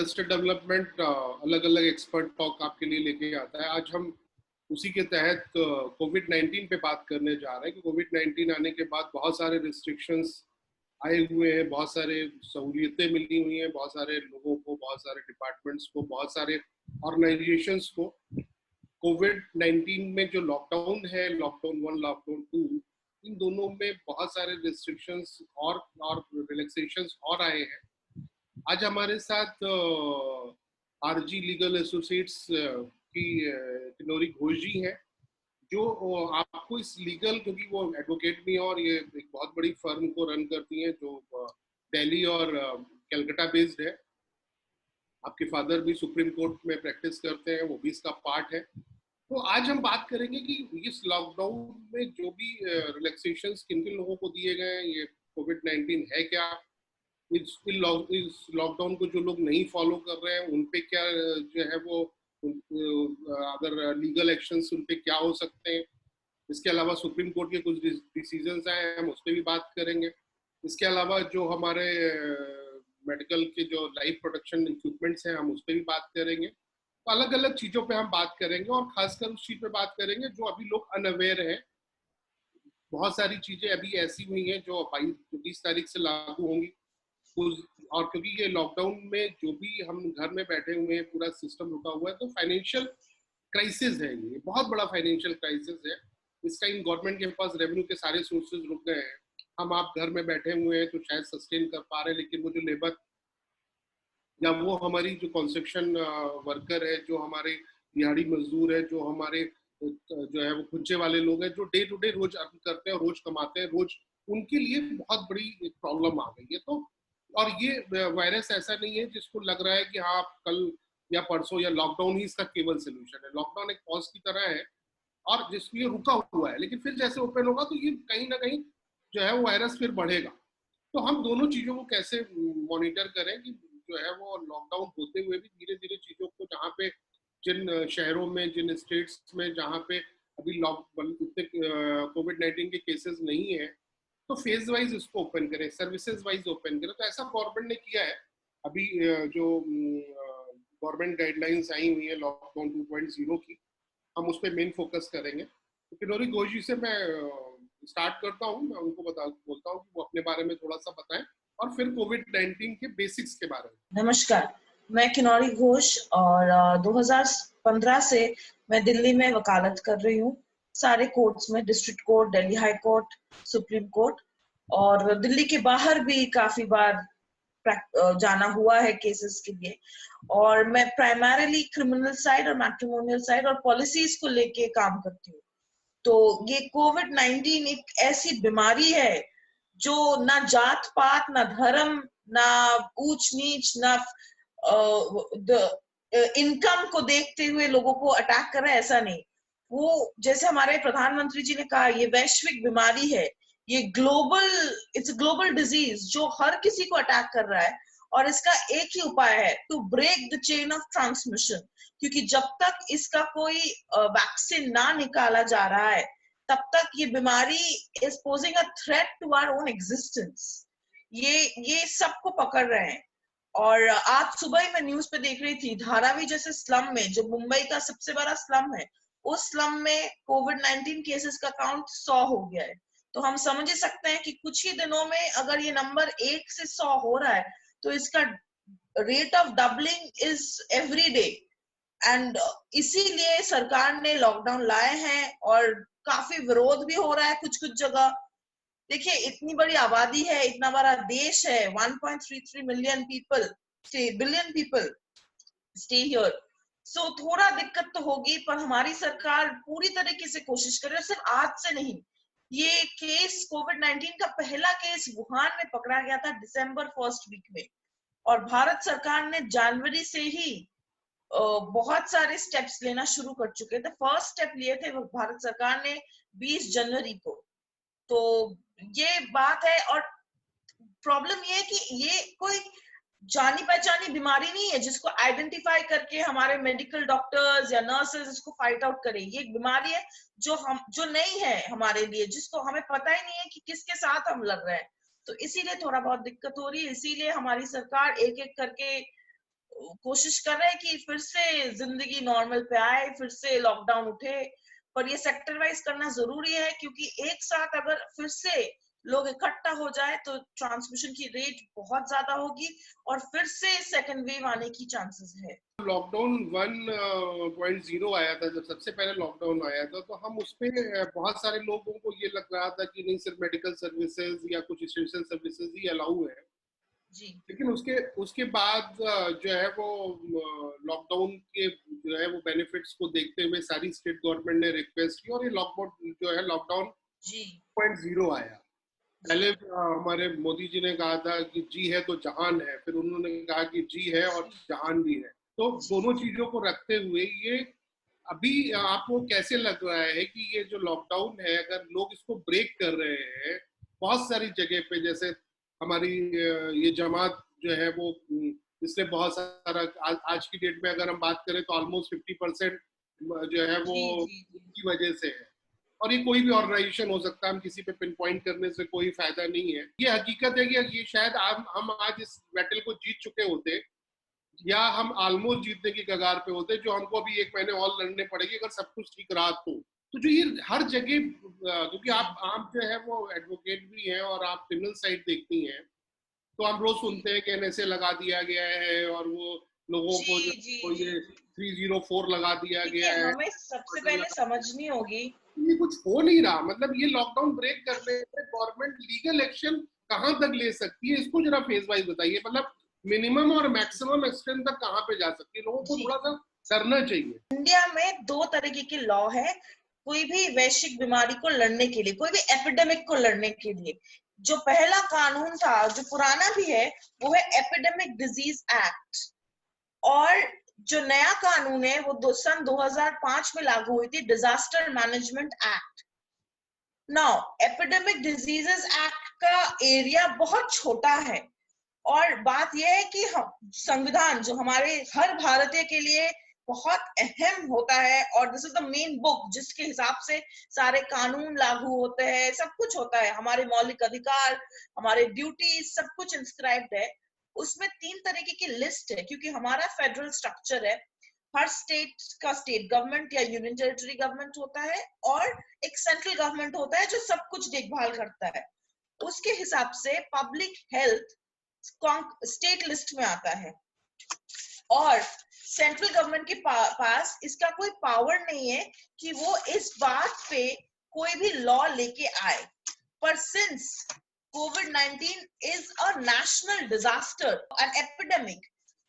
Arrested development अलग अलग expert talk आपके लिए लेके आता है। आज हम उसी के तहत कोविड-19 पे बात करने जा रहे हैं कि कोविड-19 आने के बाद बहुत सारे रिस्ट्रिक्शंस आए हुए हैं, बहुत सारे सहूलियतें मिली हुई हैं, बहुत सारे लोगों को, बहुत सारे डिपार्टमेंट्स को, बहुत सारे ऑर्गेनाइजेशंस को। कोविड-19 में जो लॉकडाउन है, लॉकडाउन 1, लॉकडाउन 2, इन दोनों में बहुत सारे रिस्ट्रिक्शंस और रिलैक्सेशंस और आए हैं। आज हमारे साथ आरजी लीगल एसोसिएट्स की किन्नौरी घोष जी हैं, जो आपको इस लीगल, क्योंकि वो एडवोकेट भी हैं और ये एक बहुत बड़ी फर्म को रन करती हैं जो दिल्ली और कलकत्ता बेस्ड है। आपके फादर भी सुप्रीम कोर्ट में प्रैक्टिस करते हैं, वो भी इसका पार्ट है। तो आज हम बात करेंगे कि इस लॉकडाउन में जो भी रिलैक्सेशंस किन किन लोगों को दिए गए हैं, ये कोविड-19 है क्या, इस लॉकडाउन को जो लोग नहीं फॉलो कर रहे हैं उन पे क्या जो है वो अगर लीगल एक्शंस उन पे क्या हो सकते हैं। इसके अलावा सुप्रीम कोर्ट के कुछ डिसीजंस आए हैं, हम उस पर भी बात करेंगे। इसके अलावा जो हमारे मेडिकल के जो लाइफ प्रोटेक्शन इक्विपमेंट्स हैं, हम उस पर भी बात करेंगे। तो अलग अलग चीज़ों पे हम बात करेंगे और खासकर उस चीज़ पे बात करेंगे जो अभी लोग अनअवेयर हैं। बहुत सारी चीज़ें अभी ऐसी हुई हैं जो 20 तारीख से लागू होंगी, और क्योंकि ये लॉकडाउन में जो भी हम घर में बैठे हुए हैं, पूरा सिस्टम रुका हुआ है, तो फाइनेंशियल क्राइसिस है, ये बहुत बड़ा फाइनेंशियल क्राइसिस है। इस टाइम गवर्नमेंट के पास रेवेन्यू के सारे सोर्सेज रुक गए हैं। हम आप घर में बैठे हुए हैं तो शायद सस्टेन कर पा रहे हैं, लेकिन वो जो लेबर या वो हमारी जो कंस्ट्रक्शन वर्कर है, जो हमारे दिहाड़ी मजदूर है, जो हमारे जो है वो खुज्जे वाले लोग हैं, जो डे टू डे रोज अर्न करते हैं, रोज कमाते हैं, रोज, उनके लिए बहुत बड़ी एक प्रॉब्लम आ गई है। तो और ये वायरस ऐसा नहीं है जिसको लग रहा है कि हाँ कल या परसों या लॉकडाउन ही इसका केवल सोल्यूशन है। लॉकडाउन एक पॉज की तरह है और जिसमें रुका हुआ है, लेकिन फिर जैसे ओपन होगा तो ये कहीं ना कहीं जो है वो वायरस फिर बढ़ेगा। तो हम दोनों चीजों को कैसे मॉनिटर करें कि जो है वो लॉकडाउन होते हुए भी धीरे धीरे चीजों को, जहाँ पे जिन शहरों में, जिन स्टेट्स में जहाँ पे अभी इतने कोविड-19 के केसेस नहीं है, तो फेज वाइज इसको ओपन करें, सर्विसेज वाइज ओपन करें। तो ऐसा गवर्नमेंट ने किया है। अभी जो गवर्नमेंट गाइडलाइंस आई हुई है लॉकडाउन 2.0 की, हम उस पर मेन फोकस करेंगे। तो किन्नौरी घोष जी से मैं स्टार्ट करता हूँ, मैं उनको बोलता हूँ कि वो अपने बारे में थोड़ा सा बताएं और फिर कोविड-19 के बेसिक्स के बारे में। नमस्कार, मैं किन्नौरी घोष और 2015 से मैं दिल्ली में वकालत कर रही हूँ, सारे कोर्ट्स में, district court, Delhi high court, supreme court, और दिल्ली के बाहर भी काफी बार जाना हुआ है केसेस के लिए। और मैं प्राइमरीली क्रिमिनल साइड और मैट्रिमोनियल साइड और पॉलिसीज को लेके काम करती हूँ। तो ये कोविड-19 एक ऐसी बीमारी है जो ना जात पात, ना धर्म, ना ऊंच नीच, ना इनकम को देखते हुए लोगों को अटैक कर रहा है, ऐसा नहीं। वो जैसे हमारे प्रधानमंत्री जी ने कहा, ये वैश्विक बीमारी है, ये ग्लोबल, इट्स ग्लोबल डिजीज जो हर किसी को अटैक कर रहा है। और इसका एक ही उपाय है, to break the chain of transmission, क्योंकि जब तक इसका कोई वैक्सीन ना निकाला जा रहा है, तब तक ये बीमारी is posing a threat to our own existence. ये सबको पकड़ रहे हैं। और आज सुबह ही मैं न्यूज पे देख रही थी, धारावी जैसे स्लम में, जो मुंबई का सबसे बड़ा स्लम है, उस स्लम में कोविड-19 केसेस का काउंट 100 हो गया है। तो हम समझ ही सकते हैं कि कुछ ही दिनों में अगर ये नंबर 1 से 100 हो रहा है, तो इसका rate of doubling is every day. And इसीलिए सरकार ने लॉकडाउन लाए हैं और काफी विरोध भी हो रहा है कुछ कुछ जगह। देखिए, इतनी बड़ी आबादी है, इतना बड़ा देश है, 1.33 million people, billion people stay here. So थोड़ा दिक्कत तो होगी, पर हमारी सरकार पूरी तरीके से कोशिश कर रही है। सिर्फ आज से नहीं, ये केस, कोविड-19 का पहला केस वुहान में पकड़ा गया था दिसंबर फर्स्ट वीक में, और भारत सरकार ने जनवरी से ही बहुत सारे स्टेप्स लेना शुरू कर चुके थे। फर्स्ट स्टेप लिए थे भारत सरकार ने 20 जनवरी को। तो ये बात है। और प्रॉब्लम ये है कि ये कोई जानी पहचानी बीमारी नहीं है जिसको आइडेंटिफाई करके हमारे मेडिकल डॉक्टर्स या नर्सेस इसको फाइट आउट करें। ये एक बीमारी है जो नहीं है हमारे लिए, जिसको हमें पता ही नहीं है कि किसके साथ हम लड़ रहे हैं। तो इसीलिए थोड़ा बहुत दिक्कत हो रही है। इसीलिए हमारी सरकार एक एक करके कोशिश कर रहे हैं कि फिर से जिंदगी नॉर्मल पे आए, फिर से लॉकडाउन उठे, पर ये सेक्टर वाइज करना जरूरी है, क्योंकि एक साथ अगर फिर से लोग इकट्ठा हो जाए तो ट्रांसमिशन की रेट बहुत ज्यादा होगी और फिर से सेकेंड वेव आने की चांसेस है। लॉकडाउन 1.0 आया था, जब सबसे पहले लॉकडाउन आया था, तो हम उस पे बहुत सारे लोगों को ये लग रहा था कि नहीं सिर्फ मेडिकल सर्विसेज या कुछ एसेंशियल सर्विसेज ही अलाउ है। जी लेकिन उसके उसके बाद जो है वो लॉकडाउन के जो है वो बेनिफिट्स को देखते हुए सारी स्टेट गवर्नमेंट ने रिक्वेस्ट की और ये लॉकडाउन जो है लॉकडाउन जी 0.0 आया। जी पहले हमारे मोदी जी ने कहा था कि जी है तो जहान है, फिर उन्होंने कहा कि जी है और जी जहान भी है। तो जी दोनों चीजों को रखते हुए ये अभी आपको कैसे लग रहा है कि ये जो लॉकडाउन है अगर लोग इसको ब्रेक कर रहे हैं बहुत सारी जगह पे, जैसे हमारी ये जमात जो है वो इसने बहुत सारा आज की डेट में अगर हम बात करें तो ऑलमोस्ट 50% जो है वो जी जी जी की वजह से है। और ये कोई भी ऑर्गेनाइजेशन हो सकता है, हम किसी पे पिन पॉइंट करने से कोई फायदा नहीं है। ये हकीकत है कि ये शायद हम आज इस बैटल को जीत चुके होते या हम ऑलमोस्ट जीतने की कगार पे होते, जो हमको अभी 1 महीने और लड़ने पड़ेगी अगर सब कुछ ठीक रहा तो जो ये हर जगह क्योंकि आप जो है वो एडवोकेट भी हैं और आप क्रिमिनल साइड देखती हैं, तो हम रोज जी सुनते हैं कि एनएसए लगा दिया गया है और वो लोगों जी को जो जी वो जी ये जी 304 लगा दिया देखिए, गया है, हमें सबसे मर्डर पहले लगा। समझनी होगी। ये कुछ हो नहीं रहा, मतलब ये लॉकडाउन ब्रेक करने से गवर्नमेंट लीगल एक्शन कहां तक ले सकती है, इसको जरा फेज वाइज बताइए। मतलब मिनिमम और मैक्सिमम एक्सटेंट तक कहां पे जा सकती है, लोगों को जी, थोड़ा सा करना चाहिए। इंडिया में दो तरीके के लॉ है कोई भी वैश्विक बीमारी को लड़ने के लिए, कोई भी एपिडेमिक को लड़ने के लिए। जो पहला कानून था, जो पुराना भी है, वो है एपिडेमिक डिजीज एक्ट। और जो नया कानून है वो सन 2005 में लागू हुई थी, disaster management act. Now epidemic diseases act का एरिया बहुत छोटा है, और बात यह है कि हम संविधान जो हमारे हर भारतीय के लिए बहुत अहम होता है, और this is the main book जिसके हिसाब से सारे कानून लागू होते हैं, सब कुछ होता है, हमारे मौलिक अधिकार, हमारे ड्यूटी, सब कुछ इंस्क्राइब्ड है। उसमें 3 तरीके की लिस्ट है, क्योंकि हमारा फेडरल स्ट्रक्चर है। हर स्टेट का स्टेट गवर्नमेंट या यूनियन टेरिटरी गवर्नमेंट होता है, और एक सेंट्रल गवर्नमेंट होता है जो सब कुछ देखभाल करता है। उसके हिसाब से पब्लिक हेल्थ स्टेट लिस्ट में आता है, और सेंट्रल गवर्नमेंट के पास इसका कोई पावर नहीं है कि वो इस बात पे कोई भी लॉ लेके आए। पर since covid is a national disaster, an epidemic,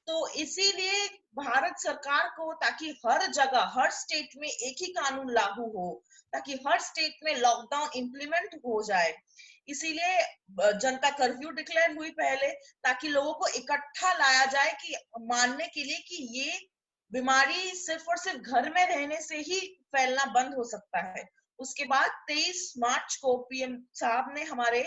तो इसीलिए भारत सरकार को, ताकि हर जगह हर स्टेट में एक ही कानून लागू हो, ताकि हर स्टेट में लॉकडाउन इंप्लीमेंट हो जाए, इसीलिए जनता कर्फ्यू डिक्लेयर हुई पहले, ताकि लोगों को इकट्ठा लाया जाए कि मानने के लिए कि ये बीमारी सिर्फ और सिर्फ घर में रहने से ही फैलना बंद हो सकता है। उसके बाद 23 मार्च को पीएम साहब ने हमारे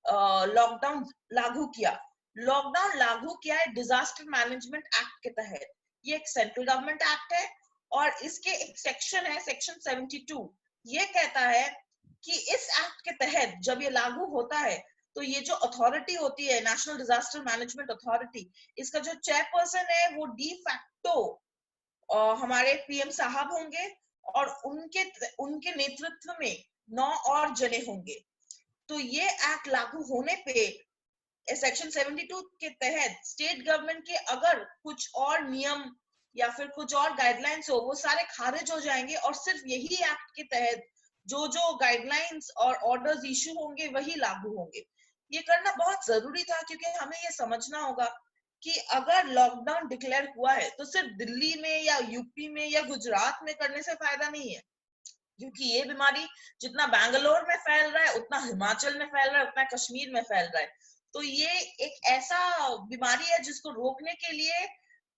लॉकडाउन लागू किया। लॉकडाउन लागू किया है डिजास्टर मैनेजमेंट एक्ट के तहत। ये एक सेंट्रल गवर्नमेंट एक्ट है, और इसके एक सेक्शन है, सेक्शन 72। ये कहता है कि इस एक्ट के तहत जब ये लागू होता है, तो ये जो अथॉरिटी होती है, नेशनल डिजास्टर मैनेजमेंट अथॉरिटी, इसका जो चेयरपर्सन है वो डी फैक्टो हमारे पीएम साहब होंगे, और उनके उनके नेतृत्व में 9 और जने होंगे। तो ये एक्ट लागू होने पे सेक्शन 72 के तहत स्टेट गवर्नमेंट के अगर कुछ और नियम या फिर कुछ और गाइडलाइंस हो, वो सारे खारिज हो जाएंगे, और सिर्फ यही एक्ट के तहत जो जो गाइडलाइंस और ऑर्डर्स इशू होंगे वही लागू होंगे। ये करना बहुत जरूरी था, क्योंकि हमें ये समझना होगा कि अगर लॉकडाउन डिक्लेयर हुआ है तो सिर्फ दिल्ली में या यूपी में या गुजरात में करने से फायदा नहीं है, क्योंकि ये बीमारी जितना बैंगलोर में फैल रहा है, उतना हिमाचल में फैल रहा है, उतना कश्मीर में फैल रहा है। तो ये एक ऐसा बीमारी है जिसको रोकने के लिए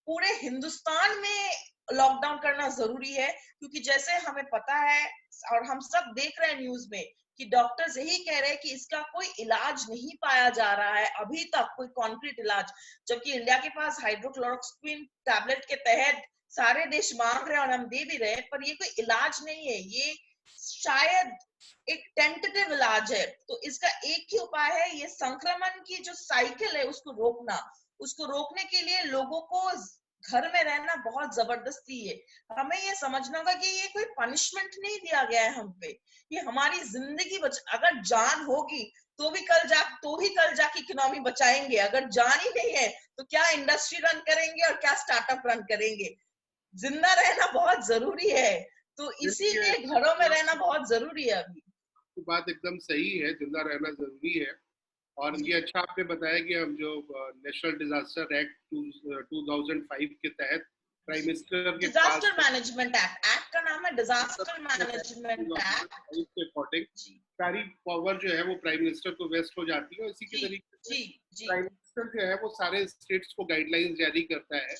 पूरे हिंदुस्तान में लॉकडाउन करना जरूरी है, क्योंकि जैसे हमें पता है और हम सब देख रहे हैं न्यूज में कि डॉक्टर्स यही कह रहे हैं कि इसका कोई इलाज नहीं पाया जा रहा है अभी तक, कोई कॉन्क्रीट इलाज, जबकि इंडिया के पास हाइड्रोक्लोरोक्विन टैबलेट के तहत सारे देश मांग रहे हैं और हम दे भी रहे हैं, पर ये कोई इलाज नहीं है, ये शायद एक टेंटेटिव इलाज है। तो इसका एक ही उपाय है, ये संक्रमण की जो साइकिल है उसको रोकना, उसको रोकने के लिए लोगों को घर में रहना बहुत जबरदस्ती है। हमें ये समझना होगा कि ये कोई पनिशमेंट नहीं दिया गया है हम पे, ये हमारी जिंदगी अगर जान होगी तो ही कल जाके इकोनॉमी बचाएंगे। अगर जान ही नहीं है तो क्या इंडस्ट्री रन करेंगे और क्या स्टार्टअप रन करेंगे। जिंदा रहना बहुत जरूरी है, तो इसीलिए घरों में रहना बहुत जरूरी है। अभी बात एकदम सही है, जिंदा रहना जरूरी है। और ये अच्छा आपने बताया कि हम जो नेशनल डिजास्टर एक्ट 2005 के तहत प्राइम मिनिस्टर के पास डिजास्टर मैनेजमेंट एक्ट का नाम है डिजास्टर मैनेजमेंट एक्ट के अकॉर्डिंग सारी पावर जो है वो प्राइम मिनिस्टर को वेस्ट हो जाती है। इसी के तरीके से प्राइम मिनिस्टर जो है वो सारे स्टेट्स को गाइडलाइंस जारी करता है।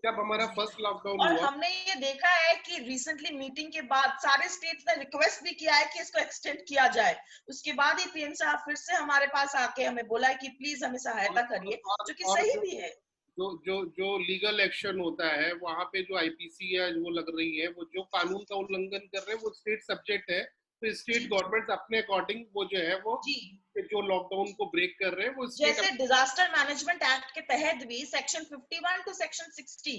जब हमारा फर्स्ट लॉकडाउन और हुआ, हमने ये देखा है कि रिसेंटली मीटिंग के बाद सारे स्टेट्स ने रिक्वेस्ट भी किया है कि इसको एक्सटेंड किया जाए। उसके बाद ही पीएम साहब फिर से हमारे पास आके हमें बोला है कि प्लीज हमें सहायता करिए, जो कि सही भी है। जो लीगल एक्शन होता है वहां पे जो आईपीसी है वो लग रही है, वो जो कानून का उल्लंघन कर रहे हैं वो स्टेट सब्जेक्ट है। तो स्टेट गवर्नमेंट अपने अकॉर्डिंग वो जो है वो जो लॉकडाउन को ब्रेक कर रहे हैं वो जैसे डिजास्टर मैनेजमेंट एक्ट के तहत भी section 51 to section 60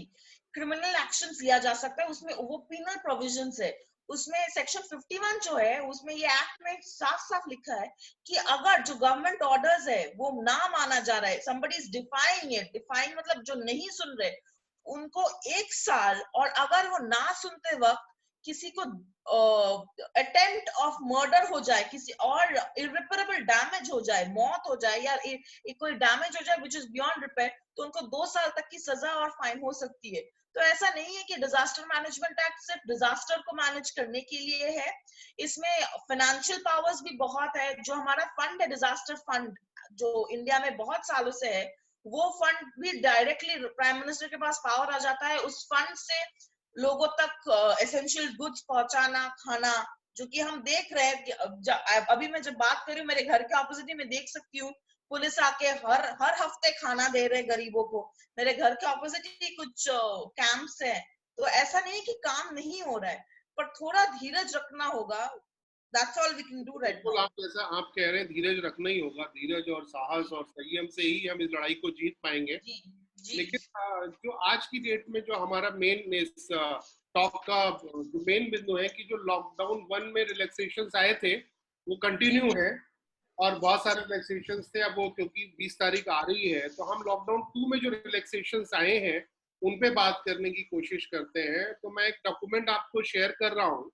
criminal action लिया जा सकता है। उसमें वो पिनल प्रोविजंस है। उसमें सेक्शन 51 जो है उसमें ये एक्ट में साफ साफ लिखा है कि अगर जो गवर्नमेंट ऑर्डर्स है वो ना माना जा रहा है, somebody is defying it, defying मतलब जो नहीं सुन रहे, उनको 1 साल, और अगर वो ना सुनते वक्त किसी को अटेम्प्ट ऑफ मर्डर हो जाए, किसी और इरिपेरेबल डैमेज हो जाए, मौत हो जाए या कोई डैमेज हो जाए विच इज बियॉन्ड रिपेयर, तो उनको 2 साल तक की सजा और फाइन हो सकती है। तो ऐसा नहीं है कि डिजास्टर मैनेजमेंट एक्ट सिर्फ डिजास्टर को मैनेज करने के लिए है, इसमें फाइनेंशियल पावर्स भी बहुत है। जो हमारा फंड है डिजास्टर फंड, जो इंडिया में बहुत सालों से है, वो फंड भी डायरेक्टली प्राइम मिनिस्टर के पास पावर आ जाता है। उस फंड से लोगों तक एसेंशियल गुड्स पहुंचाना, खाना, जो कि हम देख रहे हैं कि अभी मैं जब बात कर रही हूँ मेरे घर के ऑपोजिट ही मैं देख सकती हूँ, पुलिस आके हर हफ्ते खाना दे रहे गरीबों को। मेरे घर के ऑपोजिट ही कुछ कैंप्स हैं। तो ऐसा नहीं कि काम नहीं हो रहा है, पर थोड़ा धीरज रखना होगा। That's all we can do right now. आप कह रहे हैं धीरज रखना ही होगा। धीरज और साहस और संयम से ही हम इस लड़ाई को जीत पाएंगे। लेकिन जो आज की डेट में जो हमारा मेन इस टॉक का जो मेन बिंदु है कि जो लॉकडाउन 1 में रिलैक्सेशंस आए थे वो कंटिन्यू है और बहुत सारे रिलैक्सेशंस थे। अब वो क्योंकि 20 तारीख आ रही है तो हम लॉकडाउन 2 में जो रिलैक्सेशंस आए हैं उन पे बात करने की कोशिश करते हैं। तो मैं एक डॉक्यूमेंट आपको शेयर कर रहा हूँ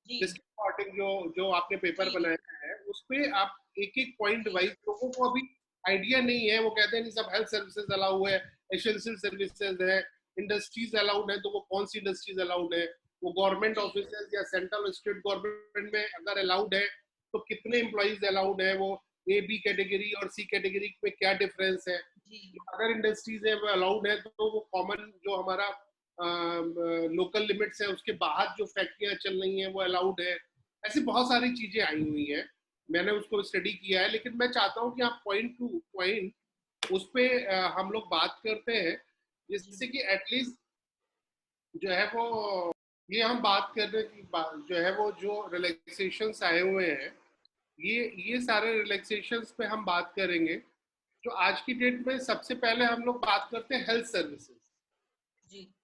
जिसके अकॉर्डिंग जो आपने पेपर बनाया है उस पे आप एक एक पॉइंट वाइज, लोगों को अभी आइडिया नहीं है, वो कहते हैं नहीं सब हेल्थ सर्विसेज अलाउ है, एसेंशियल सर्विसेज है, इंडस्ट्रीज अलाउड है। तो वो कौन सी इंडस्ट्रीज अलाउड है, वो गवर्नमेंट ऑफिसर्स या सेंट्रल स्टेट गवर्नमेंट में अगर अलाउड है तो कितने एम्प्लॉइज अलाउड है, वो ए बी कैटेगरी और सी कैटेगरी में क्या डिफरेंस है। अगर इंडस्ट्रीज है वो अलाउड है तो वो कॉमन जो हमारा लोकल लिमिट्स है उसके बाहर जो फैक्ट्रियां चल रही हैं वो अलाउड है। ऐसी बहुत सारी चीजें आई हुई हैं, मैंने उसको स्टडी किया है। लेकिन मैं चाहता हूं कि आप पॉइंट टू पॉइंट उस पे हम लोग बात करते हैं जिससे कि एटलीस्ट जो है वो ये हम बात करने की जो है वो जो रिलैक्सेशंस आए हुए हैं ये सारे रिलैक्सेशंस पे हम बात करेंगे। जो आज की डेट में सबसे पहले हम लोग बात करते हैं हेल्थ सर्विसेज।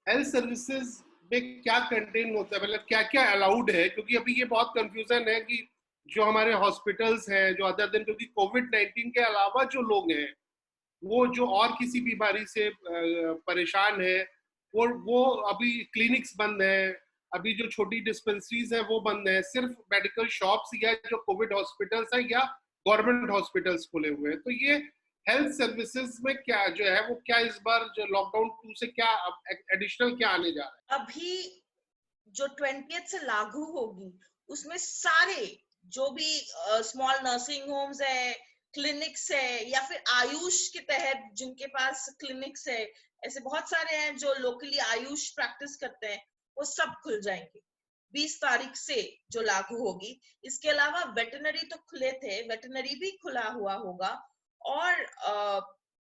हेल्थ सर्विसेज में क्या कंटेन होता है, मतलब क्या क्या अलाउड है, क्योंकि अभी ये बहुत कंफ्यूजन है कि जो हमारे हॉस्पिटल्स हैं जो अदर दिन, क्योंकि कोविड-19 के अलावा जो लोग हैं वो जो और किसी बीमारी से परेशान है वो अभी क्लिनिक्स बंद है, अभी जो छोटी डिस्पेंसरीज है वो बंद है, सिर्फ मेडिकल शॉप्स या जो कोविड हॉस्पिटल्स है या गवर्नमेंट हॉस्पिटल्स खुले हुए हैं। तो ये हेल्थ सर्विसेज में क्या जो है वो क्या इस बार जो लॉकडाउन 2 से क्या एडिशनल क्या आने जा रहा है? अभी जो 20th से लागू होगी उसमें सारे जो भी स्मॉल नर्सिंग होम्स है, क्लिनिक्स है, या फिर आयुष के तहत जिनके पास क्लिनिक्स है, ऐसे बहुत सारे हैं जो लोकली आयुष प्रैक्टिस करते हैं, वो सब खुल जाएंगे 20 तारीख से जो लागू होगी। इसके अलावा वेटरनरी तो खुले थे, वेटरनरी भी खुला हुआ होगा। और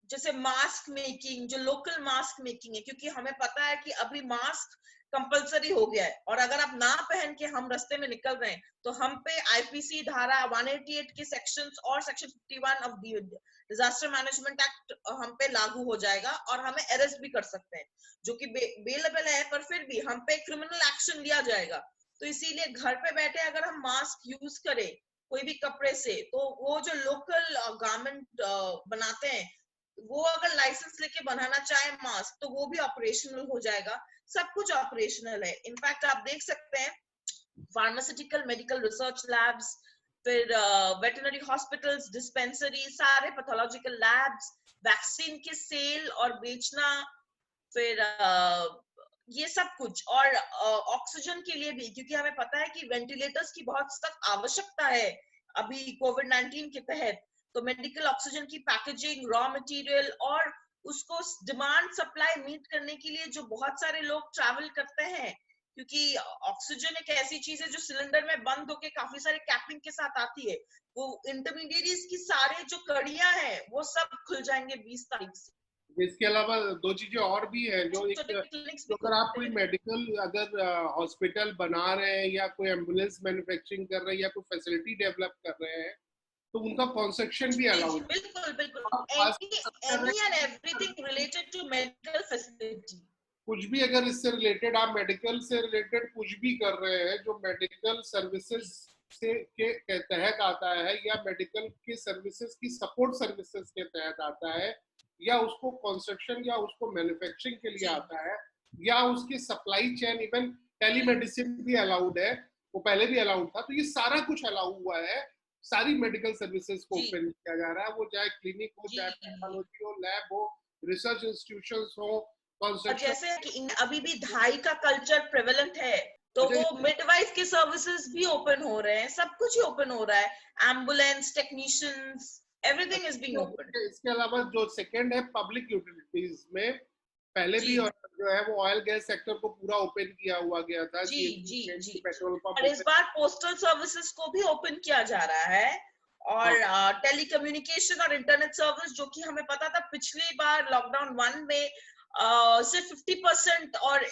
जैसे मास्क मेकिंग, जो लोकल मास्क मेकिंग है, क्योंकि हमें पता है कि अभी मास्क कंपलसरी हो गया है, और अगर आप ना पहन के हम रास्ते में निकल रहे हैं तो हम पे आईपीसी धारा 188 के सेक्शंस और section 51 of disaster management act हम पे लागू हो जाएगा और हमें अरेस्ट भी कर सकते हैं, जो कि बेलेबल है, पर फिर भी हम पे क्रिमिनल एक्शन लिया जाएगा। तो इसीलिए घर पे बैठे अगर हम मास्क यूज करें कोई भी कपड़े से, तो वो जो लोकल गारमेंट बनाते हैं वो अगर लाइसेंस लेके बनाना चाहे मास्क तो वो भी ऑपरेशनल हो जाएगा। सब कुछ ऑपरेशनल है। इनफैक्ट आप देख सकते हैं फार्मास्यूटिकल मेडिकल रिसर्च लैब्स, फिर वेटरनरी हॉस्पिटल्स, डिस्पेंसरी, सारे पैथोलॉजिकल लैब्स, वैक्सीन के सेल और बेचना, फिर ये सब कुछ, और ऑक्सीजन के लिए भी, क्योंकि हमें पता है कि वेंटिलेटर्स की बहुत सख्त आवश्यकता है अभी कोविड-19 के तहत। तो मेडिकल ऑक्सीजन की पैकेजिंग, रॉ मटेरियल और उसको डिमांड सप्लाई मीट करने के लिए जो बहुत सारे लोग ट्रैवल करते हैं, क्योंकि ऑक्सीजन एक ऐसी चीज है जो सिलेंडर में बंद होके काफी सारे कैपिंग के साथ आती है, वो इंटरमीडिएट्स की सारे जो कड़ियां हैं वो सब खुल जाएंगे 20 तारीख से। इसके अलावा दो चीजें और भी है जो एक, क्लिनिक्स तो अगर आप कोई मेडिकल अगर हॉस्पिटल बना रहे हैं या कोई एम्बुलेंस मैन्युफैक्चरिंग कर रहे हैं या कोई फैसिलिटी डेवलप कर रहे हैं तो उनका कंस्ट्रक्शन भी अलाउड है। बिल्कुल बिल्कुल, any and everything related to medical facility, कुछ भी अगर इससे रिलेटेड, आप मेडिकल से रिलेटेड कुछ भी कर रहे हैं जो मेडिकल सर्विसेज के तहत आता है या मेडिकल के सर्विसेज की सपोर्ट सर्विसेज के तहत आता है या उसको कंस्ट्रक्शन या उसको मैन्युफैक्चरिंग के लिए आता है या उसकी सप्लाई चेन, इवन टेलीमेडिसिन भी अलाउड है, वो पहले भी अलाउड था, तो ये सारा कुछ अलाउ हुआ है। सारी मेडिकल सर्विसेज को ओपन किया जा रहा है, वो चाहे क्लिनिक हो, चाहे टेक्नोलॉजी हो, लैब हो, रिसर्च इंस्टीट्यूशंस हो, और जैसे कि अभी भी धाई का कल्चर प्रेवलेंट है तो वो मिडवाइफ के सर्विसेज भी ओपन हो रहे हैं, सब कुछ ही ओपन हो रहा है, ambulance technicians, everything is being open. इसके अलावा जो सेकंड है पब्लिक यूटिलिटीज में, पहले भी और जो है वो ऑयल गैस सेक्टर को पूरा ओपन किया हुआ गया था, जी पेट्रोल पंप, और इस बार पोस्टल सर्विसेज को भी ओपन किया जा रहा है, और टेलीकम्युनिकेशन और इंटरनेट सर्विस, जो कि हमें पता था पिछली बार लॉकडाउन 1 में सिर्फ 50% और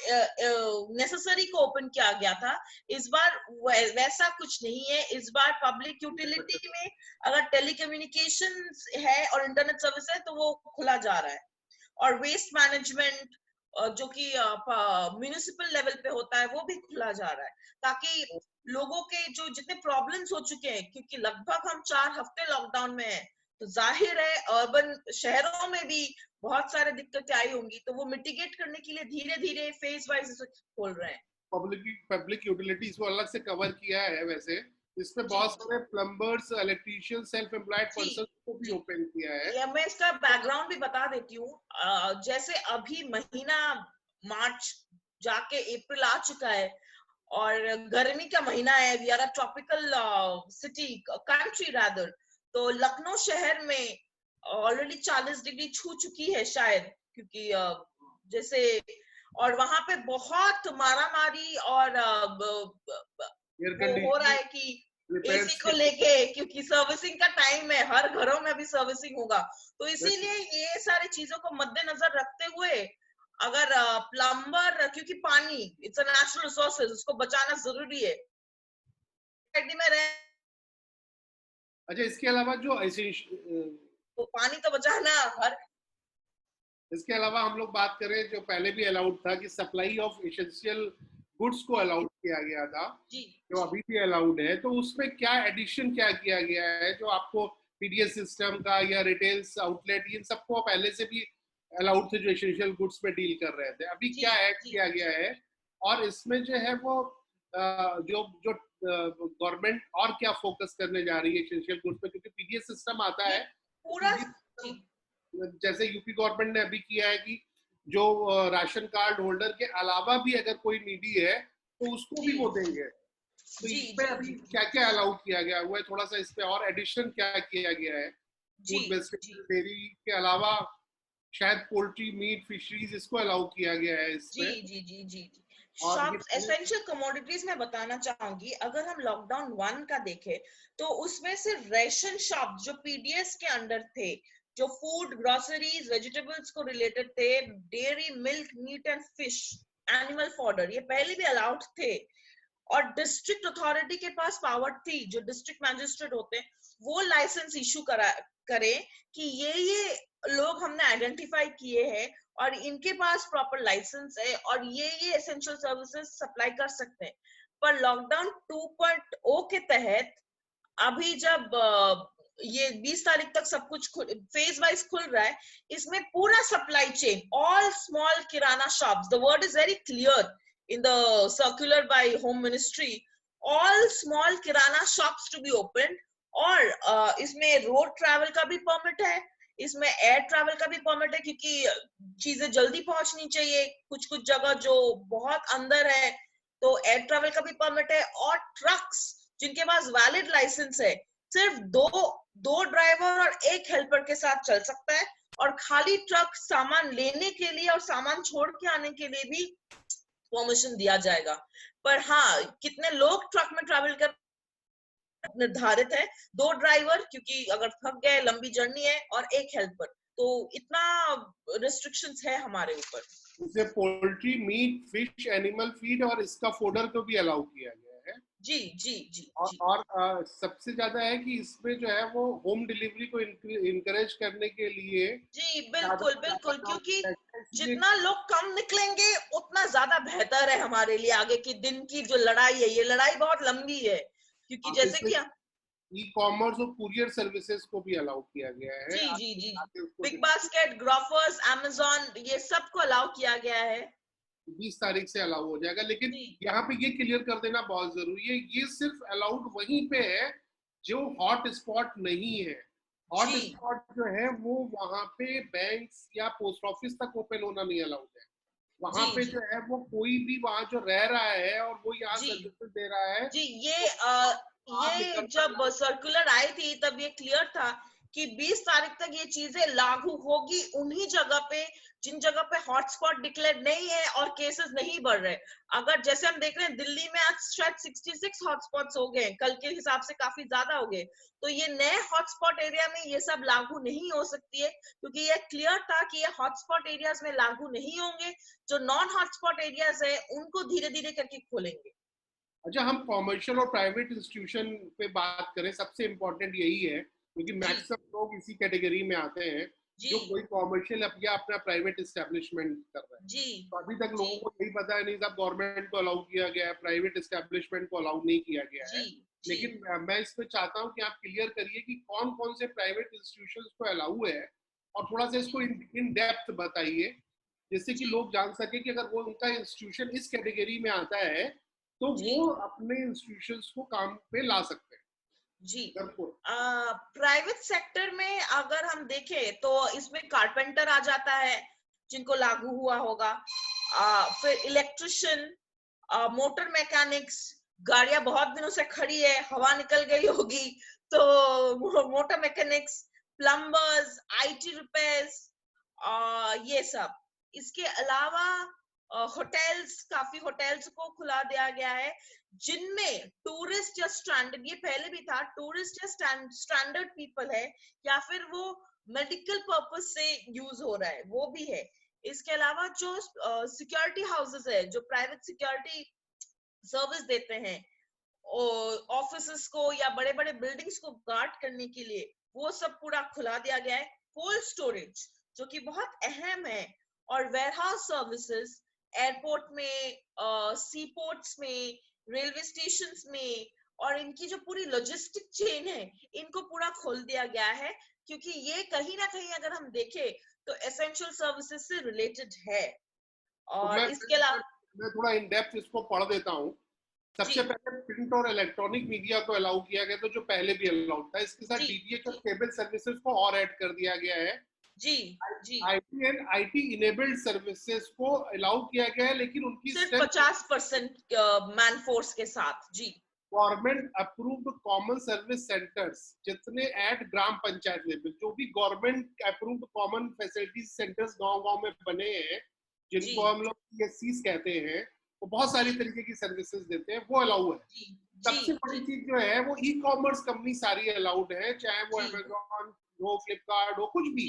नेसेसरी को ओपन किया गया था। इस बार वैसा कुछ नहीं है। इस बार पब्लिक यूटिलिटी में अगर टेलीकम्युनिकेशन है और इंटरनेट सर्विस है तो वो खुला जा रहा है, और वेस्ट मैनेजमेंट जो कि म्युनिसिपल लेवल पे होता है वो भी खुला जा रहा है, ताकि लोगों के जो जितने प्रॉब्लम्स हो चुके हैं, क्योंकि लगभग हम 4 हफ्ते लॉकडाउन में हैं, तो जाहिर है अर्बन शहरों में भी बहुत सारे दिक्कतें आई होंगी, तो वो मिटिगेट करने के लिए धीरे धीरे फेज वाइज खोल रहे हैं। पब्लिक यूटिलिटीज को अलग से कवर किया है। वैसे इसमें बहुत सारे plumbers, electrician, self employed person को भी ओपन किया है। मैं इसका बैकग्राउंड भी बता देती हूँ। जैसे अभी महीना मार्च जाके अप्रैल आ चुका है और गर्मी का महीना है, we are a tropical city country rather, तो लखनऊ शहर में ऑलरेडी 40 डिग्री छू चुकी है शायद, क्योंकि जैसे, और वहां पे बहुत मारामारी और वो हो रहा है कि एसी को लेके, क्योंकि सर्विसिंग का टाइम है, हर घरों में अभी सर्विसिंग होगा, तो इसीलिए ये सारी चीजों को मद्देनजर रखते हुए अगर प्लम्बर, क्योंकि पानी इट्स अ नेचुरल रिसोर्सेज, उसको बचाना जरूरी है। अच्छा, इसके अलावा जो तो पानी तो बचाना हर, इसके अलावा हम लोग बात करें जो पहले भी अलाउड था कि सप्लाई ऑफ एसेंशियल गुड्स को अलाउड किया गया था, जो अभी भी अलाउड है, तो उसमें क्या एडिशन क्या किया गया है जो आपको पीडीएस सिस्टम का या रिटेल्स आउटलेट, इन सबको पहले से भी अलाउड थे जो एसेंशियल गुड्स में डील कर रहे थे, अभी क्या ऐड किया गया है और इसमें जो है वो जो जो गवर्नमेंट और क्या फोकस करने जा रही है एसेंशियल गुड्स पे, क्योंकि पीडीएस सिस्टम आता है पूरा, जैसे यूपी गवर्नमेंट ने अभी किया है कि जो राशन कार्ड होल्डर के अलावा भी अगर कोई नीडी है तो उसको भी वो देंगे, तो इसमें अभी क्या क्या अलाउ किया गया हुआ है, थोड़ा सा इस पे और एडिशन क्या किया गया है, फूड वेजिटेबल डेयरी के अलावा शायद पोल्ट्री, मीट, फिशरीज, इसको अलाउ किया गया है इसमें। जी शॉप्स, एसेंशियल कमोडिटीज में बताना चाहूंगी, अगर हम लॉकडाउन 1 का देखें तो उसमें से रेशन शॉप जो पीडीएस के अंडर थे, जो फूड, ग्रोसरीज, वेजिटेबल्स को रिलेटेड थे, dairy, milk, meat and fish, animal fodder, ये पहले भी अलाउड थे। और डिस्ट्रिक्ट अथॉरिटी के पास पावर थी, जो डिस्ट्रिक्ट मैजिस्ट्रेट होते हैं, वो लाइसेंस इशू करे कि ये लोग हमने आइडेंटिफाई किए हैं और इनके पास प्रॉपर लाइसेंस है और ये एसेंशियल सर्विसेज सप्लाई कर सकते हैं। पर लॉकडाउन 2.0 के तहत अभी जब ये 20 तारीख तक सब कुछ फेज वाइज खुल रहा है, इसमें पूरा supply chain, all small kirana shops, the word is very clear in the circular by home ministry, all small kirana shops to be opened। और इसमें रोड ट्रैवल का भी परमिट है, इसमें एयर ट्रैवल का भी परमिट है, क्योंकि चीजें जल्दी पहुंचनी चाहिए कुछ कुछ जगह जो बहुत अंदर है, तो एयर ट्रैवल का भी परमिट है। और ट्रक्स जिनके पास वैलिड लाइसेंस है, सिर्फ दो ड्राइवर और एक हेल्पर के साथ चल सकता है, और खाली ट्रक सामान लेने के लिए और सामान छोड़ के आने के लिए भी परमिशन दिया जाएगा। पर हाँ, कितने लोग ट्रक में ट्रैवल कर निर्धारित है, 2 ड्राइवर, क्योंकि अगर थक गए, लंबी जर्नी है, और एक हेल्पर, तो इतना रिस्ट्रिक्शंस है हमारे ऊपर। जैसे poultry, meat, fish, animal feed और इसका फोडर को भी अलाउ किया गया है। जी जी जी और सबसे ज्यादा है कि इसमें जो है वो होम डिलीवरी को इनकरेज करने के लिए। जी बिल्कुल बिल्कुल, क्योंकि जितना लोग कम निकलेंगे उतना ज्यादा बेहतर है हमारे लिए। आगे की दिन की जो लड़ाई है, ये लड़ाई बहुत लंबी है, क्योंकि जैसे कि ई कॉमर्स और कुरियर सर्विसेज को भी अलाउ किया गया है। जी जी जी, बिग बास्केट, ग्रोफर्स, अमेज़न, ये सबको अलाउ किया गया है। 20 तारीख से अलाउ हो जाएगा। लेकिन यहाँ पे ये क्लियर कर देना बहुत जरूरी है, ये सिर्फ अलाउड वहीं पे है जो हॉट स्पॉट नहीं है। हॉट स्पॉट जो है वो वहां पे बैंक्स या पोस्ट ऑफिस तक ओपन होना नहीं अलाउड है। वहां पे जो है वो कोई भी वहां जो रह रहा है और वो यहाँ सर्विसेज दे रहा है। जी, ये जब सर्कुलर आई थी तब ये क्लियर था कि 20 तारीख तक ये चीजें लागू होगी उन्हीं जगह पे जिन जगह पे हॉटस्पॉट डिक्लेयर नहीं है और केसेस नहीं बढ़ रहे। अगर जैसे हम देख रहे हैं दिल्ली में आज शायद 66 हॉटस्पॉट्स हो गए, कल के हिसाब से काफी ज्यादा हो गए, तो ये नए हॉटस्पॉट एरिया में ये सब लागू नहीं हो सकती है, क्योंकि ये क्लियर था कि ये हॉटस्पॉट एरियाज में लागू नहीं होंगे। जो नॉन हॉटस्पॉट एरियाज है उनको धीरे धीरे करके खोलेंगे। अच्छा, हम कॉमर्शियल और प्राइवेट इंस्टीट्यूशन पे बात करें, सबसे इम्पोर्टेंट यही है, क्योंकि मैक्सिमम लोग इसी कैटेगरी में आते हैं जो कोई कॉमर्शियल या अपना प्राइवेट एस्टेब्लिशमेंट कर रहा है। तो अभी तक लोगों को यही पता है नहीं साहब, गवर्नमेंट को अलाउ किया गया है, प्राइवेट एस्टेब्लिशमेंट को अलाउ नहीं किया गया है। लेकिन मैं इसमें चाहता हूँ कि आप क्लियर करिए कि कौन कौन से प्राइवेट इंस्टीट्यूशन को अलाउ है, और थोड़ा सा इसको इन डेप्थ बताइए, जिससे कि लोग जान सके कि अगर वो उनका इंस्टीट्यूशन इस कैटेगरी में आता है तो वो अपने इंस्टीट्यूशंस को काम पे ला सकते हैं। जी, प्राइवेट सेक्टर में अगर हम देखें तो इसमें कारपेंटर आ जाता है जिनको लागू हुआ होगा, फिर इलेक्ट्रिशियन, मोटर मैकेनिक्स, गाड़ियां बहुत दिनों से खड़ी है, हवा निकल गई होगी, तो motor mechanics, plumbers, IT repairs, ये सब। इसके अलावा होटल्स, काफी होटल्स को खुला दिया गया है जिनमें टूरिस्ट या स्टैंडर्ड, ये पहले भी था, टूरिस्ट या स्टैंडर्ड पीपल है या फिर वो मेडिकल पर्पस से यूज हो रहा है, वो भी है। इसके अलावा जो सिक्योरिटी हाउसेस है, जो प्राइवेट सिक्योरिटी सर्विस देते हैं ऑफिसेस को या बड़े बड़े बिल्डिंग्स को गार्ड करने के लिए, वो सब पूरा खुला दिया गया है। कोल्ड स्टोरेज जो कि बहुत अहम है, और वेयरहाउस सर्विसेज एयरपोर्ट में, सी पोर्ट्स में, रेलवे स्टेशंस में, और इनकी जो पूरी लॉजिस्टिक चेन है इनको पूरा खोल दिया गया है, क्योंकि ये कहीं ना कहीं अगर हम देखें तो एसेंशियल सर्विसेज से रिलेटेड है। और तो इसके अलावा मैं थोड़ा इन डेप्थ इसको पढ़ देता हूँ। सबसे पहले प्रिंट और इलेक्ट्रॉनिक मीडिया को अलाउ किया गया, तो जो पहले भी अलाउड था। इसके साथ डीटीएच और केबल सर्विसेज को और ऐड कर दिया गया है। जी जी, IT and IT enabled services को अलाउ किया गया है, लेकिन उनकी सिर्फ 50% मैन फोर्स के साथ। जी, government approved common service centres जितने एट ग्राम पंचायत लेवल, जो भी government approved common facilities centres गांव-गांव में बने हैं, जिनको हम लोग पीएससीज कहते हैं, वो बहुत सारी तरीके की सर्विसेज देते हैं, वो अलाउ है। सबसे बड़ी चीज जो है वो ई कॉमर्स कंपनी सारी अलाउड है, चाहे वो अमेज़न हो, फ्लिपकार्ट हो, कुछ भी